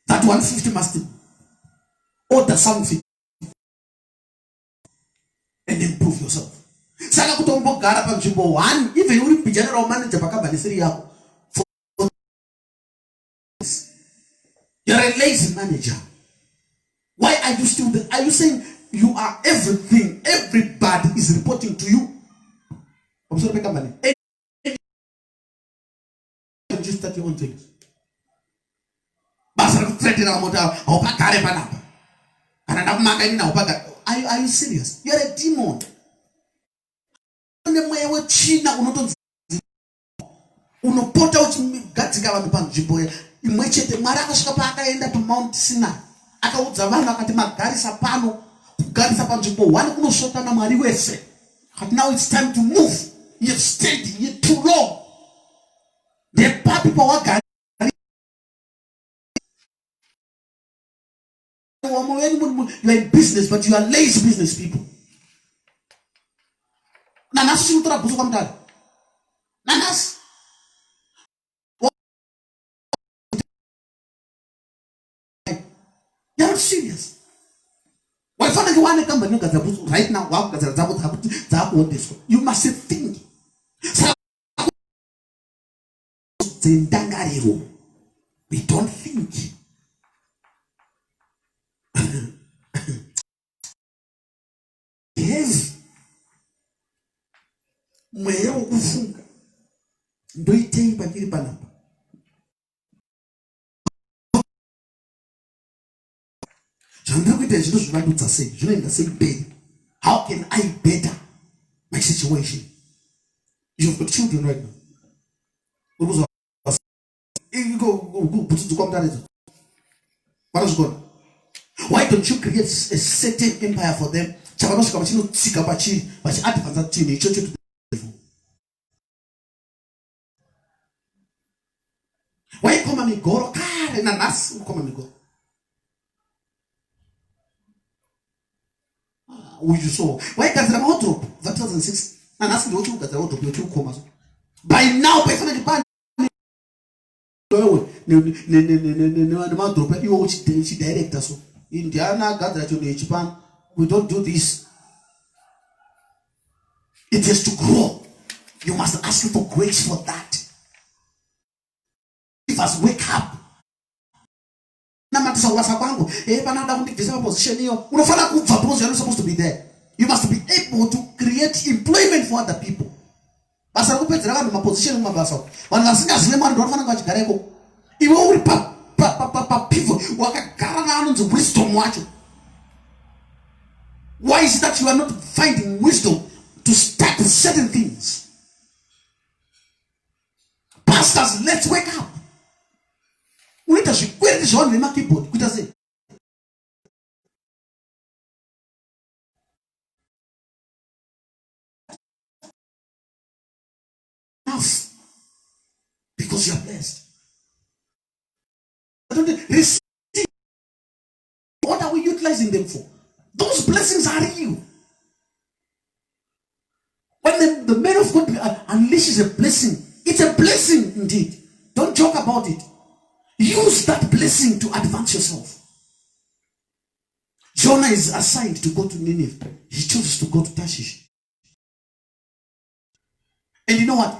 That 150 must order something and improve yourself. Saka kutombogara panzvimbo 1, even uri general manager pakabhanisiri yako. You're a lazy manager. Why are you still there? Are you saying you are everything? Everybody is reporting to you. I'm sorry, make money. You start your own things. Are you serious? You're a demon. Unopota uchigadzika vanhu panzvimbo imwe chete. Mwari akasvika paakaenda to Mount Sinai akaudza vanhu akati magarisa pano, kugarisa panzvimbo 1 kunosvota naMwari wese. But now it's time to move. You've stayed here too long. The bad people are going. You are in business, but you are lazy business people. Nanas, you are Nanas. You're not serious. Why find you want to come right now? You must think. We don't think. Yes. Mwera ukufunga ndoitei pakiri panapa. Zvandiri kuita zvino zvivandudza sei? Zvinoenda sei mberi? How can I better my situation? You've got children right now. Why don't you create a certain empire for them? Why come and go? Why can't I wardrobe? 2006. And asking what you got the wardrobe, you come. By now, by the director. Indiana got that in Japan. We don't do this. It has to grow. You must ask for grace for that. If us wake up. You're supposed to be there. You must be able to create employment for other people. Why is it that you are not finding wisdom to start certain things? Pastors, let's wake up. Where is your name? Because you are blessed. What are we utilizing them for? Those blessings are real. When the man of God unleashes a blessing, it's a blessing indeed. Don't joke about it. Use that blessing to advance yourself. Jonah is assigned to go to Nineveh. He chooses to go to Tarshish. And you know what?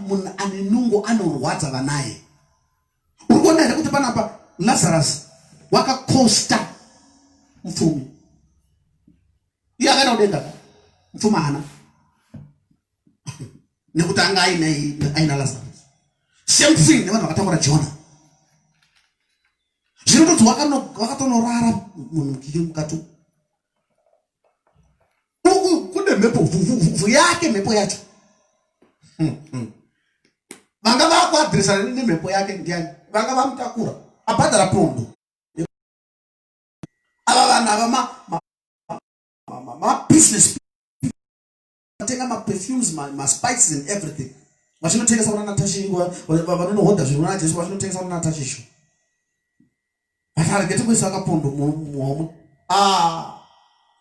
Lazarus waka costa mfumi. Yagana odeka mfuma hana. Nekutanga aina Lazarus. Same thing nevanhu vakataura Jona. Zvinotodzi wakatonorara munhu kiri mukati. Kune mhepo yake, mhepo yacho. Vanga vakuadhirisana nemhepo yake ndiani? Vanga vamutakura abhadhara pondo. Ava vanhu ava ma-business, vatenga ma-perfumes, ma-spices and everything. Vachinotengesa kuna Natasha, vanonohodha zvinhu kuna Jesu, vachinotengesa kuna Natasha isho. Vatarigete kuisa akapondo muhomo.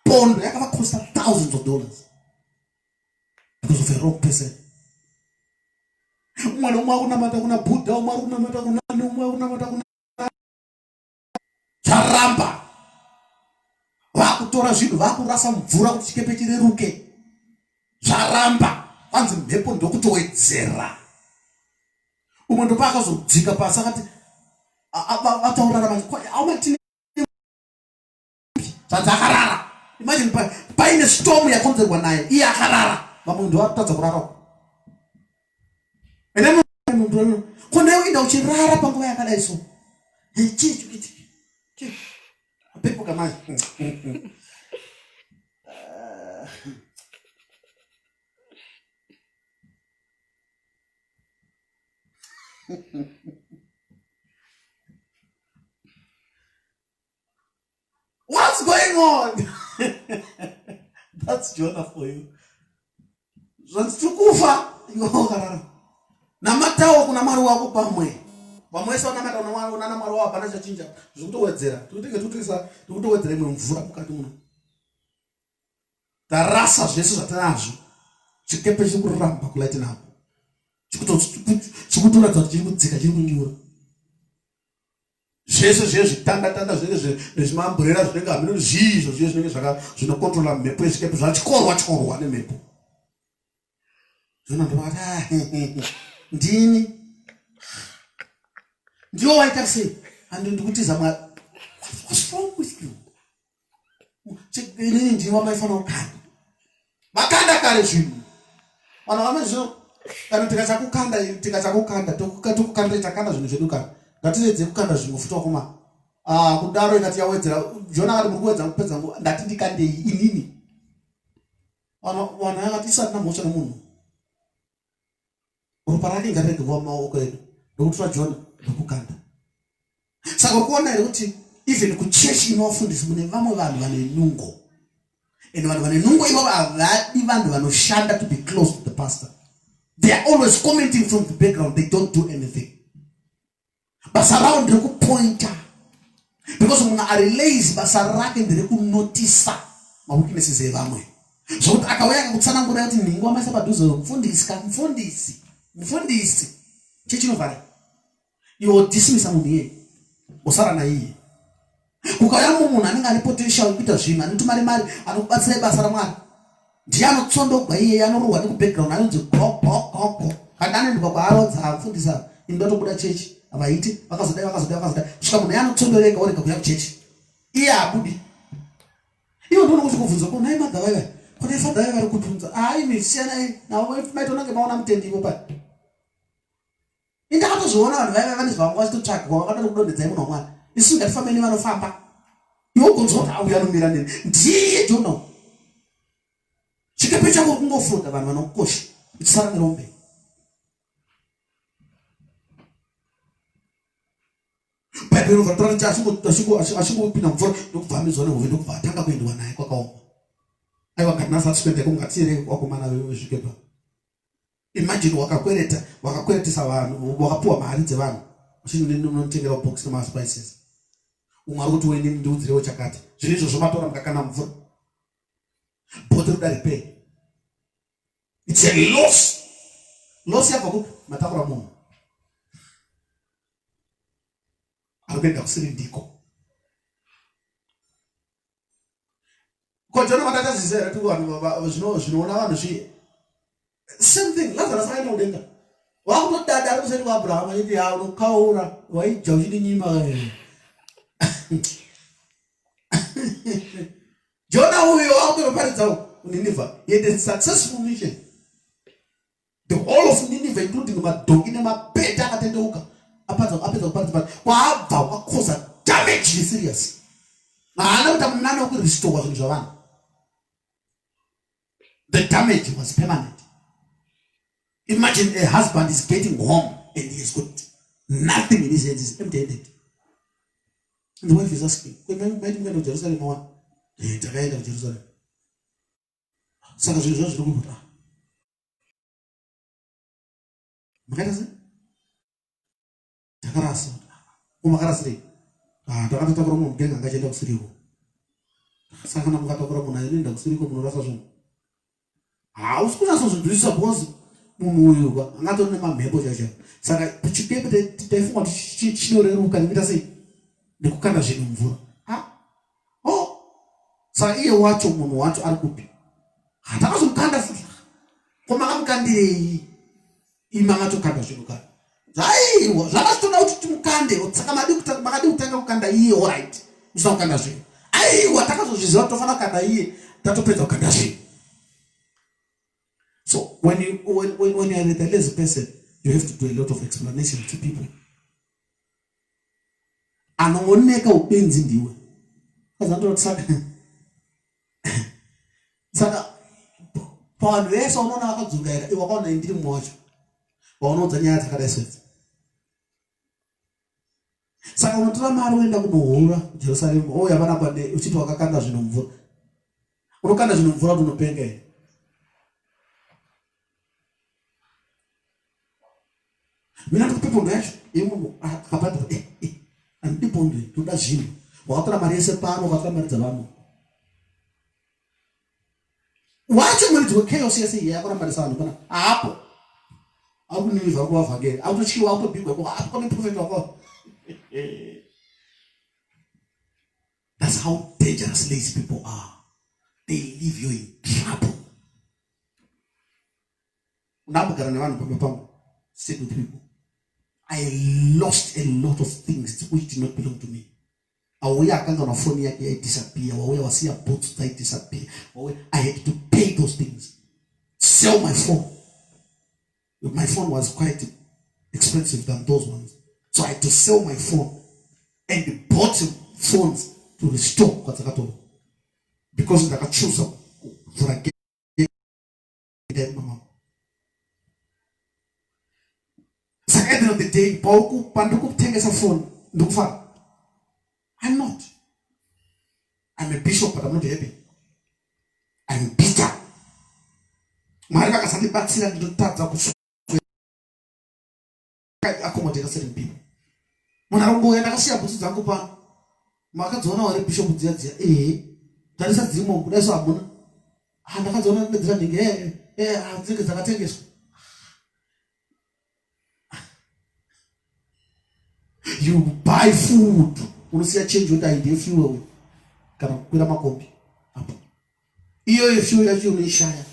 Pondo yakava costa thousands of dollars because of a wrong person. Umwe nomwe akunamata kuna Buddha, umwe akunamata kuna nani, umwe akunamata kuna charamba. Vakutora zvinhu vakurasa mvura kuti chikepe chireruke. Zvaramba. Vanzi mhepo ndokutowedzera. Umwe ndopa akazodzika pasi akati ataurara manzi aumatine zvanzakarara. Imagine paine storm yakonzerwa naye iye akarara. Vamwe ndo vatadza kurara. Ene munhu konewo inda uchirara panguva yakadai so. Pepo kamai. What's going on? That's Jonah for you. Zvanzitukufa ingokarara. Namatawo kuna Mwari wako pamwe. Vamwe vese vanamata una Mwari wako hapana chachinja. Zvikutowedzera. Tikutowedzera imwe mvura mukati muno. Tarasa zvese zvatinazvo. Chikepe chiri kuramba kulaiti napo. Chikutoratidza kuti chiri kudzika chiri kunyura. Zvese zvitanda zvezvimamburera zvinenge hamino zvizvo zvinenge zvinokontrola mhepo yechikepe zvachikorwa nemhepo. Zvino ndovati ndini ndiwo waita sei? Ndikutiza Mwari. What's wrong with you? Inini ndini wamaifanira kukanda. Vakanda kare zvinhu. Vanhu vamezvo kana tikachakukanda tokukanda itakanda zvinhu zvedu kare. Ngatiredze kukanda zvimwe futi wakoma. Kudaro ikati yawedzera. Jona akati muri kuwedza kupedza nguva ndati ndikandei inini. Vanhu vakati isati mhosva nomunhu. Ropa rake ngarirege kuva mumaoko edu. Ndokutora Jona ndokukanda. Saka urikuona here kuti even kuchechi inovafundisi mune vamwe vanhu vane nungo. And vanhu vane nungo ivo havadi vanhu vanoshanda to be close to the pastor. They are always commenting from the background. They don't do anything. Basa rao ndirikupointa. Because munhu ari lazy basa rake ndirikunotice maweaknesses evamwe. Zvokuti akauya akakutsanangura kuti nhingo amaisa padhuze mufundisi chechinovhara iwo dismissa munhu iye usara naiye. Ukauya munhu anenge ane potential kuita zvinhu, anotumare mari, anokubatsira basa raMwari, ndiye anotsondogwa iye, anorohwa nekubackground, anonzi goko. Kana anoendwa kwaarodza mufundisa indotobuda chechi avaiti vakazodai svika munhu yanotsondoreka orega kuya kuchechi iye habudi. Iwo ndoona kuti kubvunza ko nai madhavaiva kune fadhavai vari kubvunza misiyanai navo maitonange maona mutendi ivo pari. Indakatozviona vanhu vaiva vane zvavanga vachitotsvaga kwavakada kudonhedzai munhu waMwari. Isu ngatifambeni vanofamba. Iwo gonzwa kuti auya anomira nini. Ndiye Jona. Chikepe chako kungofunda vanhu vanokosha. Ichisara nerombe. Bhaibheri ukatora kuti achingopinda mvura ndokubva nehove ndokubva atanga kuendwa naye kwakaoma. Aiwa ngatinasa tikwendeko ngatirei wakomana vezvikepa. Imagine wakakweretesa vanhu, wakapuwa mari dzevanhu. Uchinotengera box nemaspices. Umwari kuti uende ndiudzirewo chakati. Zvinhu izvo zvomatora mukakana mvura. Bhodhi ruda repair. It's a loss. Loss yabva kupi? Matakura munhu. Arikuenda kusiri ndiko. Kojona matatazizera tu vanhu zvinoona vanhu zviye. Same thing. Lazarus akaenda kudenga. Wakutodada ari kuseri kwaAbraham achiti unokaura waija uchidi nyima. Jona uyo wakutoparidza kuNineveh. He had a successful mission. The whole of Nineveh including madongi nemabhedha akatendeuka apedza kuparidza kwaabva kwakoza damage serious. Haana kuita munane wekurestore zvinhu zvavanhu. The damage was permanent. Imagine a husband is getting home and he has got nothing in his hands, he's empty-handed. And the wife is asking, "Wait, to Jerusalem one? Takaenda to Jerusalem." Saka zvinhu zvazvo zviri kubuda. Makaita sei? Takarasa. Umakarasirei? Takatotakura munhu mudenga angachienda kusiriko. Saka kana mukatakura munhu anoenda kusiriko munorasa zvinhu. Hausi kunyatsozinzwisisa because munhu uyu angatori nemamhepo chacho. Saka chikepe taifunga kuti chinoreruka nekuita sei? Nekukanda zvinhu mvura. Saka iye wacho munhu wacho ari kupi? Hatakazomukanda futi. Koma akamukandirei? Ima matokanda zvinhu kana. Zvaiwa zvakatoda kuti timukande. Saka makadi kutanga kukanda iye, all right. Musina kukanda zvinhu. Aiwa takazozviziva kuti tofana kukanda iye, tatopedza kukanda zvinhu. So when you are the lazy person, you have to do a lot of explanation to people. Anooneka upenzi ndiwe. Saka pavanhu vese unoona vakadzungaira iwe wakaona ndiri mumwe wacho vaunoudza nyaya dzakadaisodzi. Saka unotora mari unoenda kunohura Jerusalem ouya vanapande uchiti wakakanda zvinhu mvura. Unokanda zvinhu mvura kuti unopenga here. Mina ndikupepondo yacho yemunhu akabhadhara andipondo toda zvinhu wakatora mari yese pano wakatora mari dzavanhu wacho mwedzi wechaos yese iyi yakurambadisa vanhu pana apo akunivha kuvavhangeri autotyiwa autobhigwa apo kune profeti wako. That's how dangerous lazy people are. They leave you in trouble. Unapogara nevanhu pamba pangu, sit with people. I lost a lot of things which did not belong to me. Awuya akanga na phone yake ya disappear, wawuya wasiya boots that disappear. I had to pay those things. Sell my phone. My phone was quite expensive than those ones. So I had to sell my phone and bought phones to restore Katsakato. Because I choose for a game. Mama. So at the end of the day, Pauku Panduku takes a phone. I'm not. I'm a bishop, but I'm not happy. I'm bitter. Marika kasani batsira ndotadza kuswa. Accommodate certain people. Munarungu yenda kasiya butsu dzangu pano. Makadzona wari bishop dziya. Tarisa dzimo kudaso abuna. Ndakadzona ndedzira ndinge adzike dzakatengeswa. You buy food. Unosiya change what idea fuel. Kana kukwira makombi. Apo. Iyo fuel yacho unoishaya.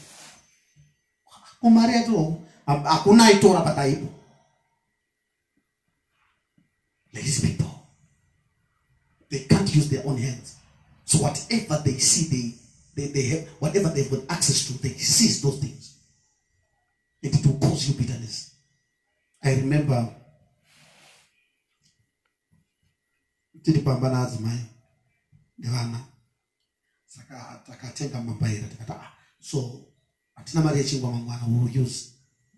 Kumari yato hakuna itora pataipo. These people, they can't use their own hands. So whatever they see, they have, whatever they've got access to, they seize those things. And it will cause you bitterness. I remember tilipambana azimai ndivana saka takatenga mambaira tikata so atina mari yechingwa mangwana will use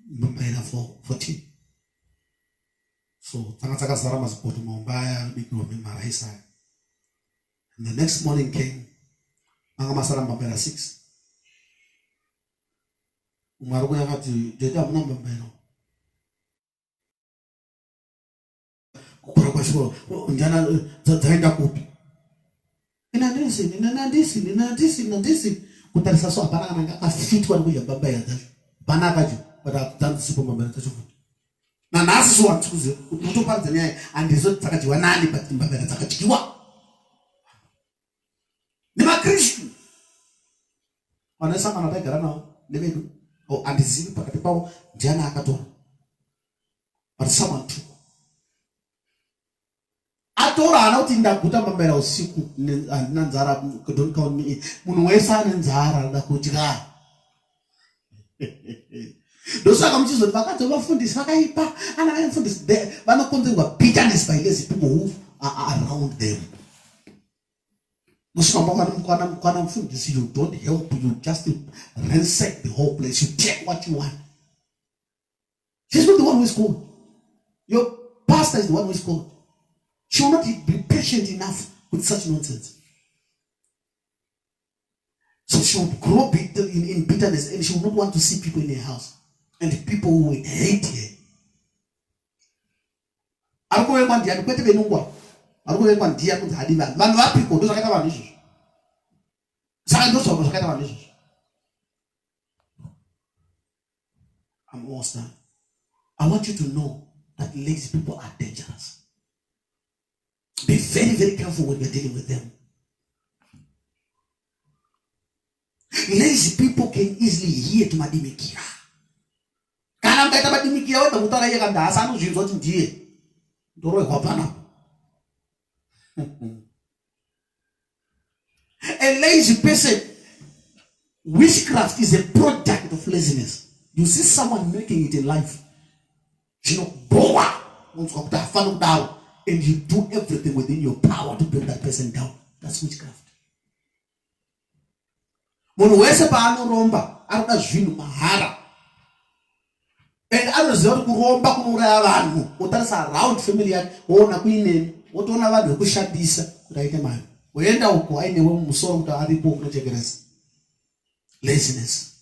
mambaira for tea. So takazara mazipoto maumbaya bigwa maraisa. And the next morning came manga masara mambaira 6. Umarugo yakati deda muna mambaira kukura kwa shiko njana zaenda kupi inandisi kutarisa so apana kana afitwa kuja mambaira tacho bana kacho bata sipo mambaira tacho na nasi so watuze utoparidza nyaya andizo dzakachiwa nani but mbabera dzakachiwa ni makristu vanasangana taigara nawo nevedu andizivi pakati pavo ndiani akatora but someone took atora ana kuti ndaguta mbabera usiku andina nzara don't count me munhu wese ane nzara nda kudya ndosaka muchizoti vakati vafundisi vakaipa ana vaifundisi vanokonzerwa bitterness by lazy people who are around them. Kana mfundisi, you don't help, you just ransack the whole place, you take what you want. She's not the one who is called. Your pastor is the one who is called. She will not be patient enough with such nonsense. So she will grow in bitterness, and she will not want to see people in her house. And the people who will hate her. I'm almost done. I want you to know that lazy people are dangerous. Be very, very careful when you're dealing with them. Lazy people can easily hear to madimikia. Kana mkaita madimikia wewe mutara yeye kanda asanu jinzo ndie. Ndoro hapana. A lazy person, witchcraft is a product of laziness. You see someone making it in life. You know, and you do everything within your power to bring that person down. That's witchcraft. And I was around family laziness.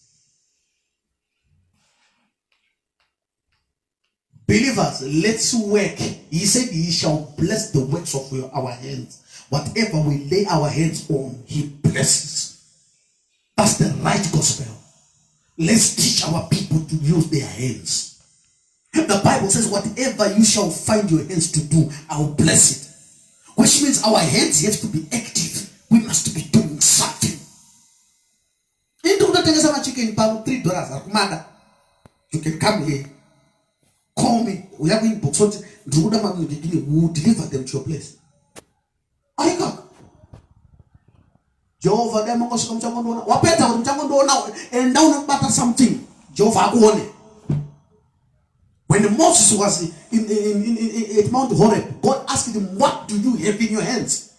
Believers, let's work. He said he shall bless the works of our hands. Whatever we lay our hands on, he blesses. That's the right gospel. Let's teach our people to use their hands. The Bible says, whatever you shall find your hands to do, I will bless it. Which means our hands have to be active. We must be doing something. $3. You can come here. Call me. We have in books. We will deliver them to your place. I come. Jehovah them and down matter something. Jehovah. When Moses was at Mount Horeb, God asked him, what do you have in your hands?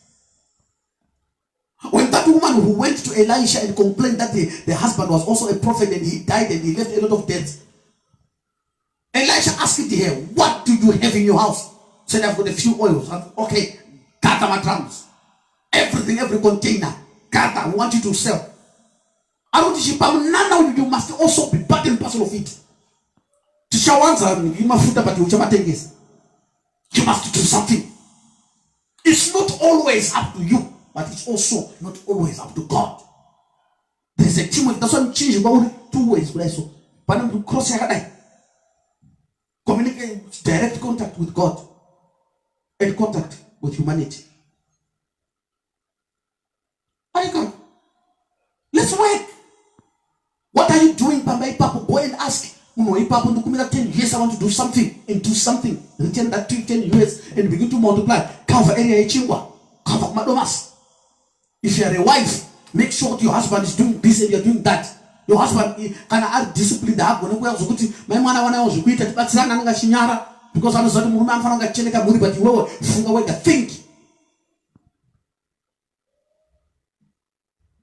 When that woman who went to Elisha and complained that the husband was also a prophet and he died and he left a lot of debts, Elisha asked her, what do you have in your house? Said, I've got a few oils. Okay, gather my drums. Everything, every container. Gather, I want you to sell. I don't think you must also be part and parcel of it. You must do something. It's not always up to you, but it's also not always up to God. There's a team that's why change about 2 ways. But to cross your eye. Communicate, direct contact with God and contact with humanity. Let's work. What are you doing, Pambai Papa? Go and ask. 10 years I want to do something and do something. Return that 10 years and begin to multiply. Cover area chingwa. Cover madomas. If you are a wife, make sure that your husband is doing this and you are doing that. Your husband can add discipline. My man was quitted, but because I was a woman from a chenica movie, but you were away the think.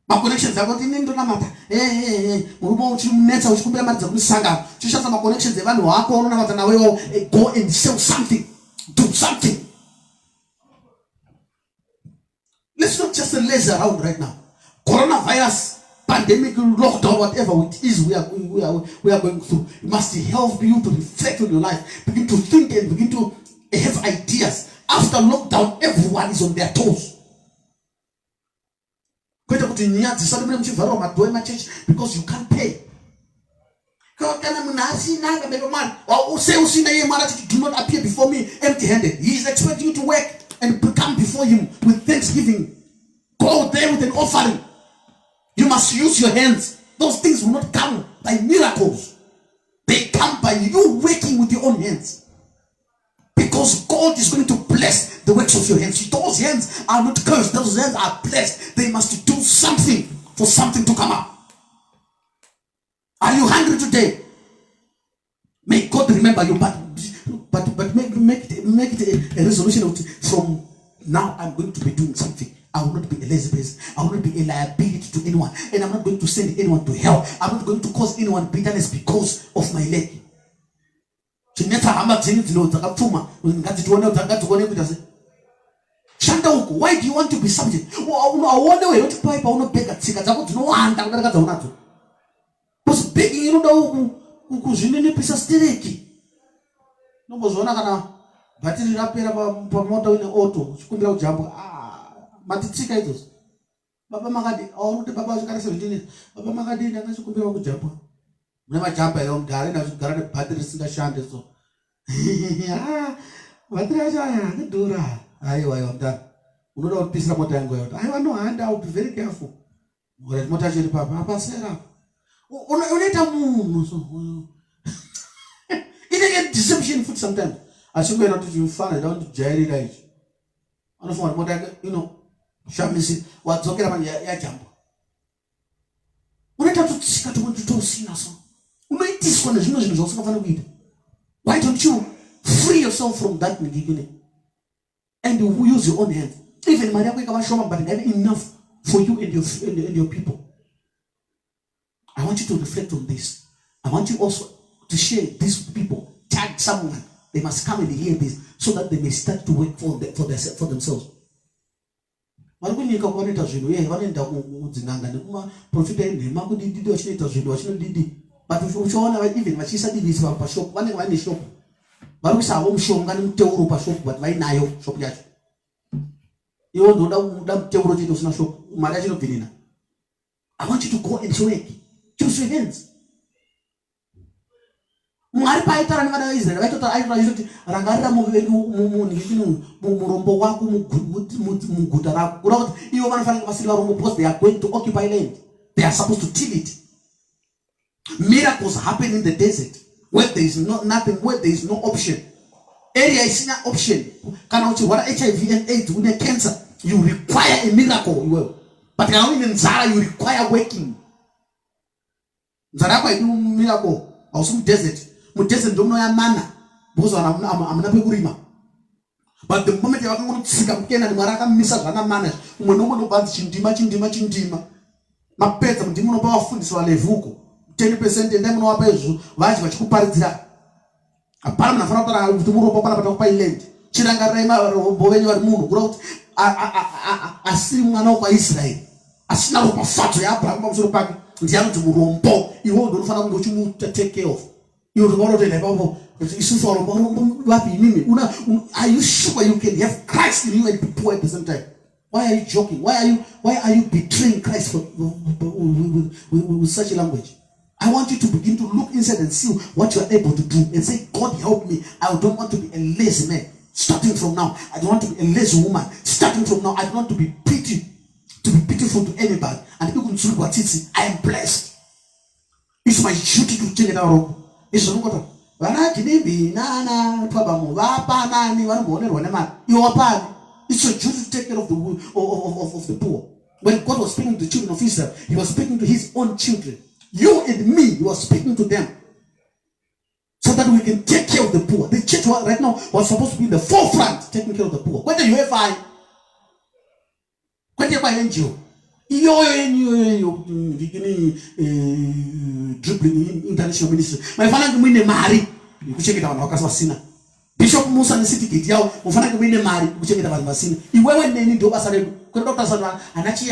My connections are in the matter. We won't you net out to Saga. To shut my connections, go and sell something. Do something. Let's not just lazy around right now. Coronavirus, pandemic, lockdown, whatever it is we are going through. It must help you to reflect on your life. Begin to think and begin to have ideas. After lockdown, everyone is on their toes. Because you can't pay. Do not appear before me empty-handed. He is expecting you to work and come before him with thanksgiving. Go there with an offering. You must use your hands. Those things will not come by miracles. They come by you working with your own hands. Because God is going to bless the works of your hands. Those hands are not cursed. Those hands are blessed. They must do something for something to come up. Are you hungry today? May God remember you, but make it a resolution from now. I'm going to be doing something. I will not be a lazy person. I will not be a liability to anyone, and I'm not going to send anyone to hell. I'm not going to cause anyone bitterness because of my leg. Why do you want to be subject? Because begging, you know, ukuzvinenepisa stereki nombozviona kana bhatiri rapera pamota une auto uchikumbira kujambwa matitsika idzodzo. Baba makadi auti baba uchikara 17 baba makadi ndangachikumbira kujambwa mune majamba ero mugare ndachigara nebhatiri risingashande so bhatiri acho aya akadhura. Aiwa mdana unoda kupisira mota yangu yacho. Aiwa no hand, I will be very careful. Uri mota yacho iri papa apasera unoita munhu so inenge deception futhi sometimes ashingoenda kuti ufana ida kundijairira ichi anofunga kuti mota yake shamisi wadzokera panje yajambwa unoita tutsika totosina so unoitiswa nezvimwe zvinhu zvausingafanira kuita. Why don't you free yourself from that nigigine and you use your own hands? Even mari yako ikava shoma but enough for you and your people. I want you to reflect on this. I want you also to share these people. Tag someone. They must come and hear this so that they may start to work for themselves. Varikunyika kunoita zvinhu vanoenda kudzinanga nekumaprofita enhema kudididi vachinoita zvinhu vachinodidi but uchiona even vachiisa divisi vari pashopu vanenge vaine shopu vari kuisa havo mushonga nemuteuro pashopu but vainayo shopu yacho. Iwo ndoda muteuro chete usina shopu mari yacho inobvinina. I want you to go and work. Choose your hands. Mwari paitara nevana vaIsraeri vaitotaura kuti rangarira murombo wako muguta rako kuda kuti ivo vanofanira vasiri varombo because they are going to occupy land. They are supposed to till it. Miracles happen in the desert where there is nothing, where there is no option. Area is not option. Kana uchirwara HIV and AIDS une cancer, you require a miracle. But kana une nzara, you require working. Nzara yako haidu miracle. Ausu desert. Desert ndio munoya mana. Because amuna pekurima. But the moment you are going to tsika mukena ni maraka misa zvana mana. Umwe nomwe nobanzi chindima. Mapedza ndimo nopa vafundisi valevuko. 10% ende munowapa izvo vachi vachikuparidzira. Apana munafana kutaura kuti murombo pana patakupa land. Chirangarirai marombo venyu vari munhu kuda kuti asiri mwana wokwaIsraeri. Asina ropa fadzo yaAbraham pamusoro pake. Ndianoti murombo. Iwo ndio unofanira kunge uchimuta take care of. Iwo ndinotoenda ipapo. Isusu varombo vapi inini? Are you sure you can have Christ in you and be poor at the same time? Why are you joking? Why are you betraying Christ with such a language? I want you to begin to look inside and see what you are able to do and say, God help me. I don't want to be a lazy man. Starting from now, I don't want to be a lazy woman. Starting from now, I don't want to be pitiful to anybody. And people can see what it is. I am blessed. It's my duty to take it out. It's not what it's your duty to take care of the poor. When God was speaking to the children of Israel, He was speaking to His own children. You and me, He was speaking to them. So that we can take care of the poor. The church right now was supposed to be in the forefront taking care of the poor. Whether you have whether you have NGO, dribbling international ministry. My father win the Mari, you check it out, Wakasina. Bishop Musa and City Gate, Yao, Mufana win the Mari, you check it out, Masina. You went in to Basare, Doctor Sana, and Achi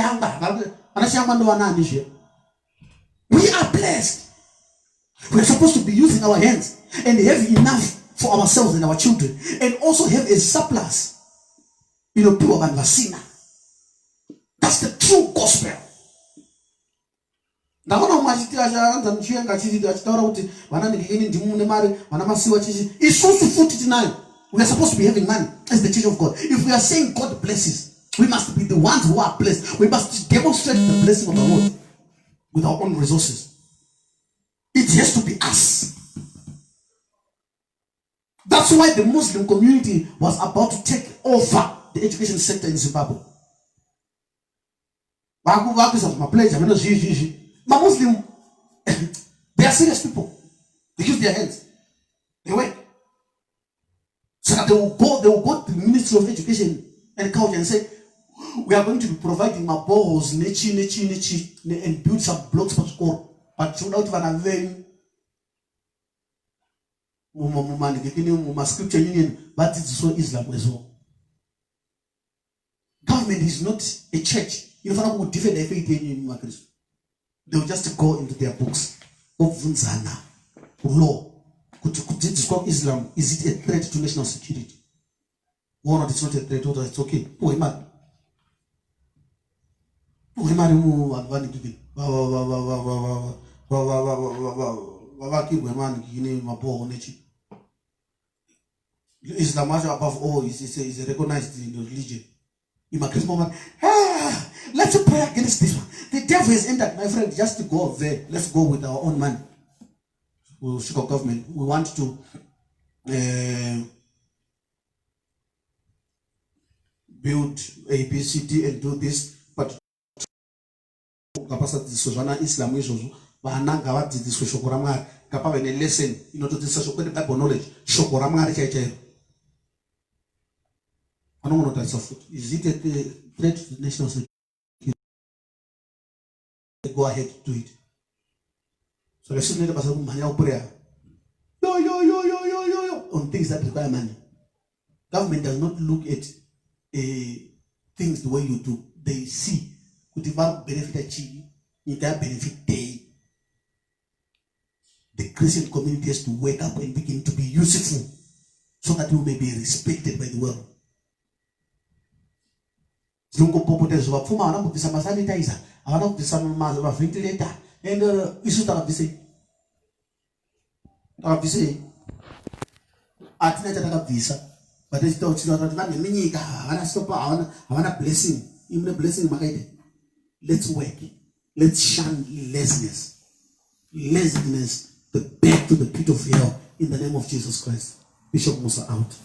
we are blessed. We are supposed to be using our hands and have enough for ourselves and our children, and also have a surplus. People of Vasina. That's the true gospel. We are supposed to be having money as the church of God. If we are saying God blesses, we must be the ones who are blessed. We must demonstrate the blessing of the Lord with our own resources. It has to be us. That's why the Muslim community was about to take over the education sector in Zimbabwe. My Muslim, they are serious people. They use their hands. They work. So that they will go to the Ministry of Education and Culture and say, we are going to be providing my boreholes, and build some blocks for school. But without van having scripture union, but it's so Islam as well. Government is not a church. You know, who defend their faith in Christ. They will just go into their books of Vunzana, law. Could describe Islam? Is it a threat to national security? Or not? It's not a threat. Or it's okay. Islam above all is a recognized religion. Let's pray against this one. The devil has entered, my friend. Just to go there. Let's go with our own money. Chicago government. We want to build A, B, C, D and do this, but capacity Sojana Islam is also Bananga this Shokorama, Kappa and a lesson, you know, to this Bible knowledge. Shokorama Chai. I don't want to die of food. Is it a threat to the national security? Go ahead to do it. So let's see the prayer. Yo on things that require money. Government does not look at things the way you do. They see could develop benefit achieve in that benefit day. The Christian community has to wake up and begin to be useful so that we may be respected by the world. Vapfuma avana kubvisa masanitizer, avana kubvisa maventilator, and isu takabvisei atina chatakabvisa but tichitautira kuti vanhu vemunyika havana stopa, havana blessing. Imune blessing makaita. Let's work. Let's shun laziness, the back to the pit of hell in the name of Jesus Christ. Bishop Musa out.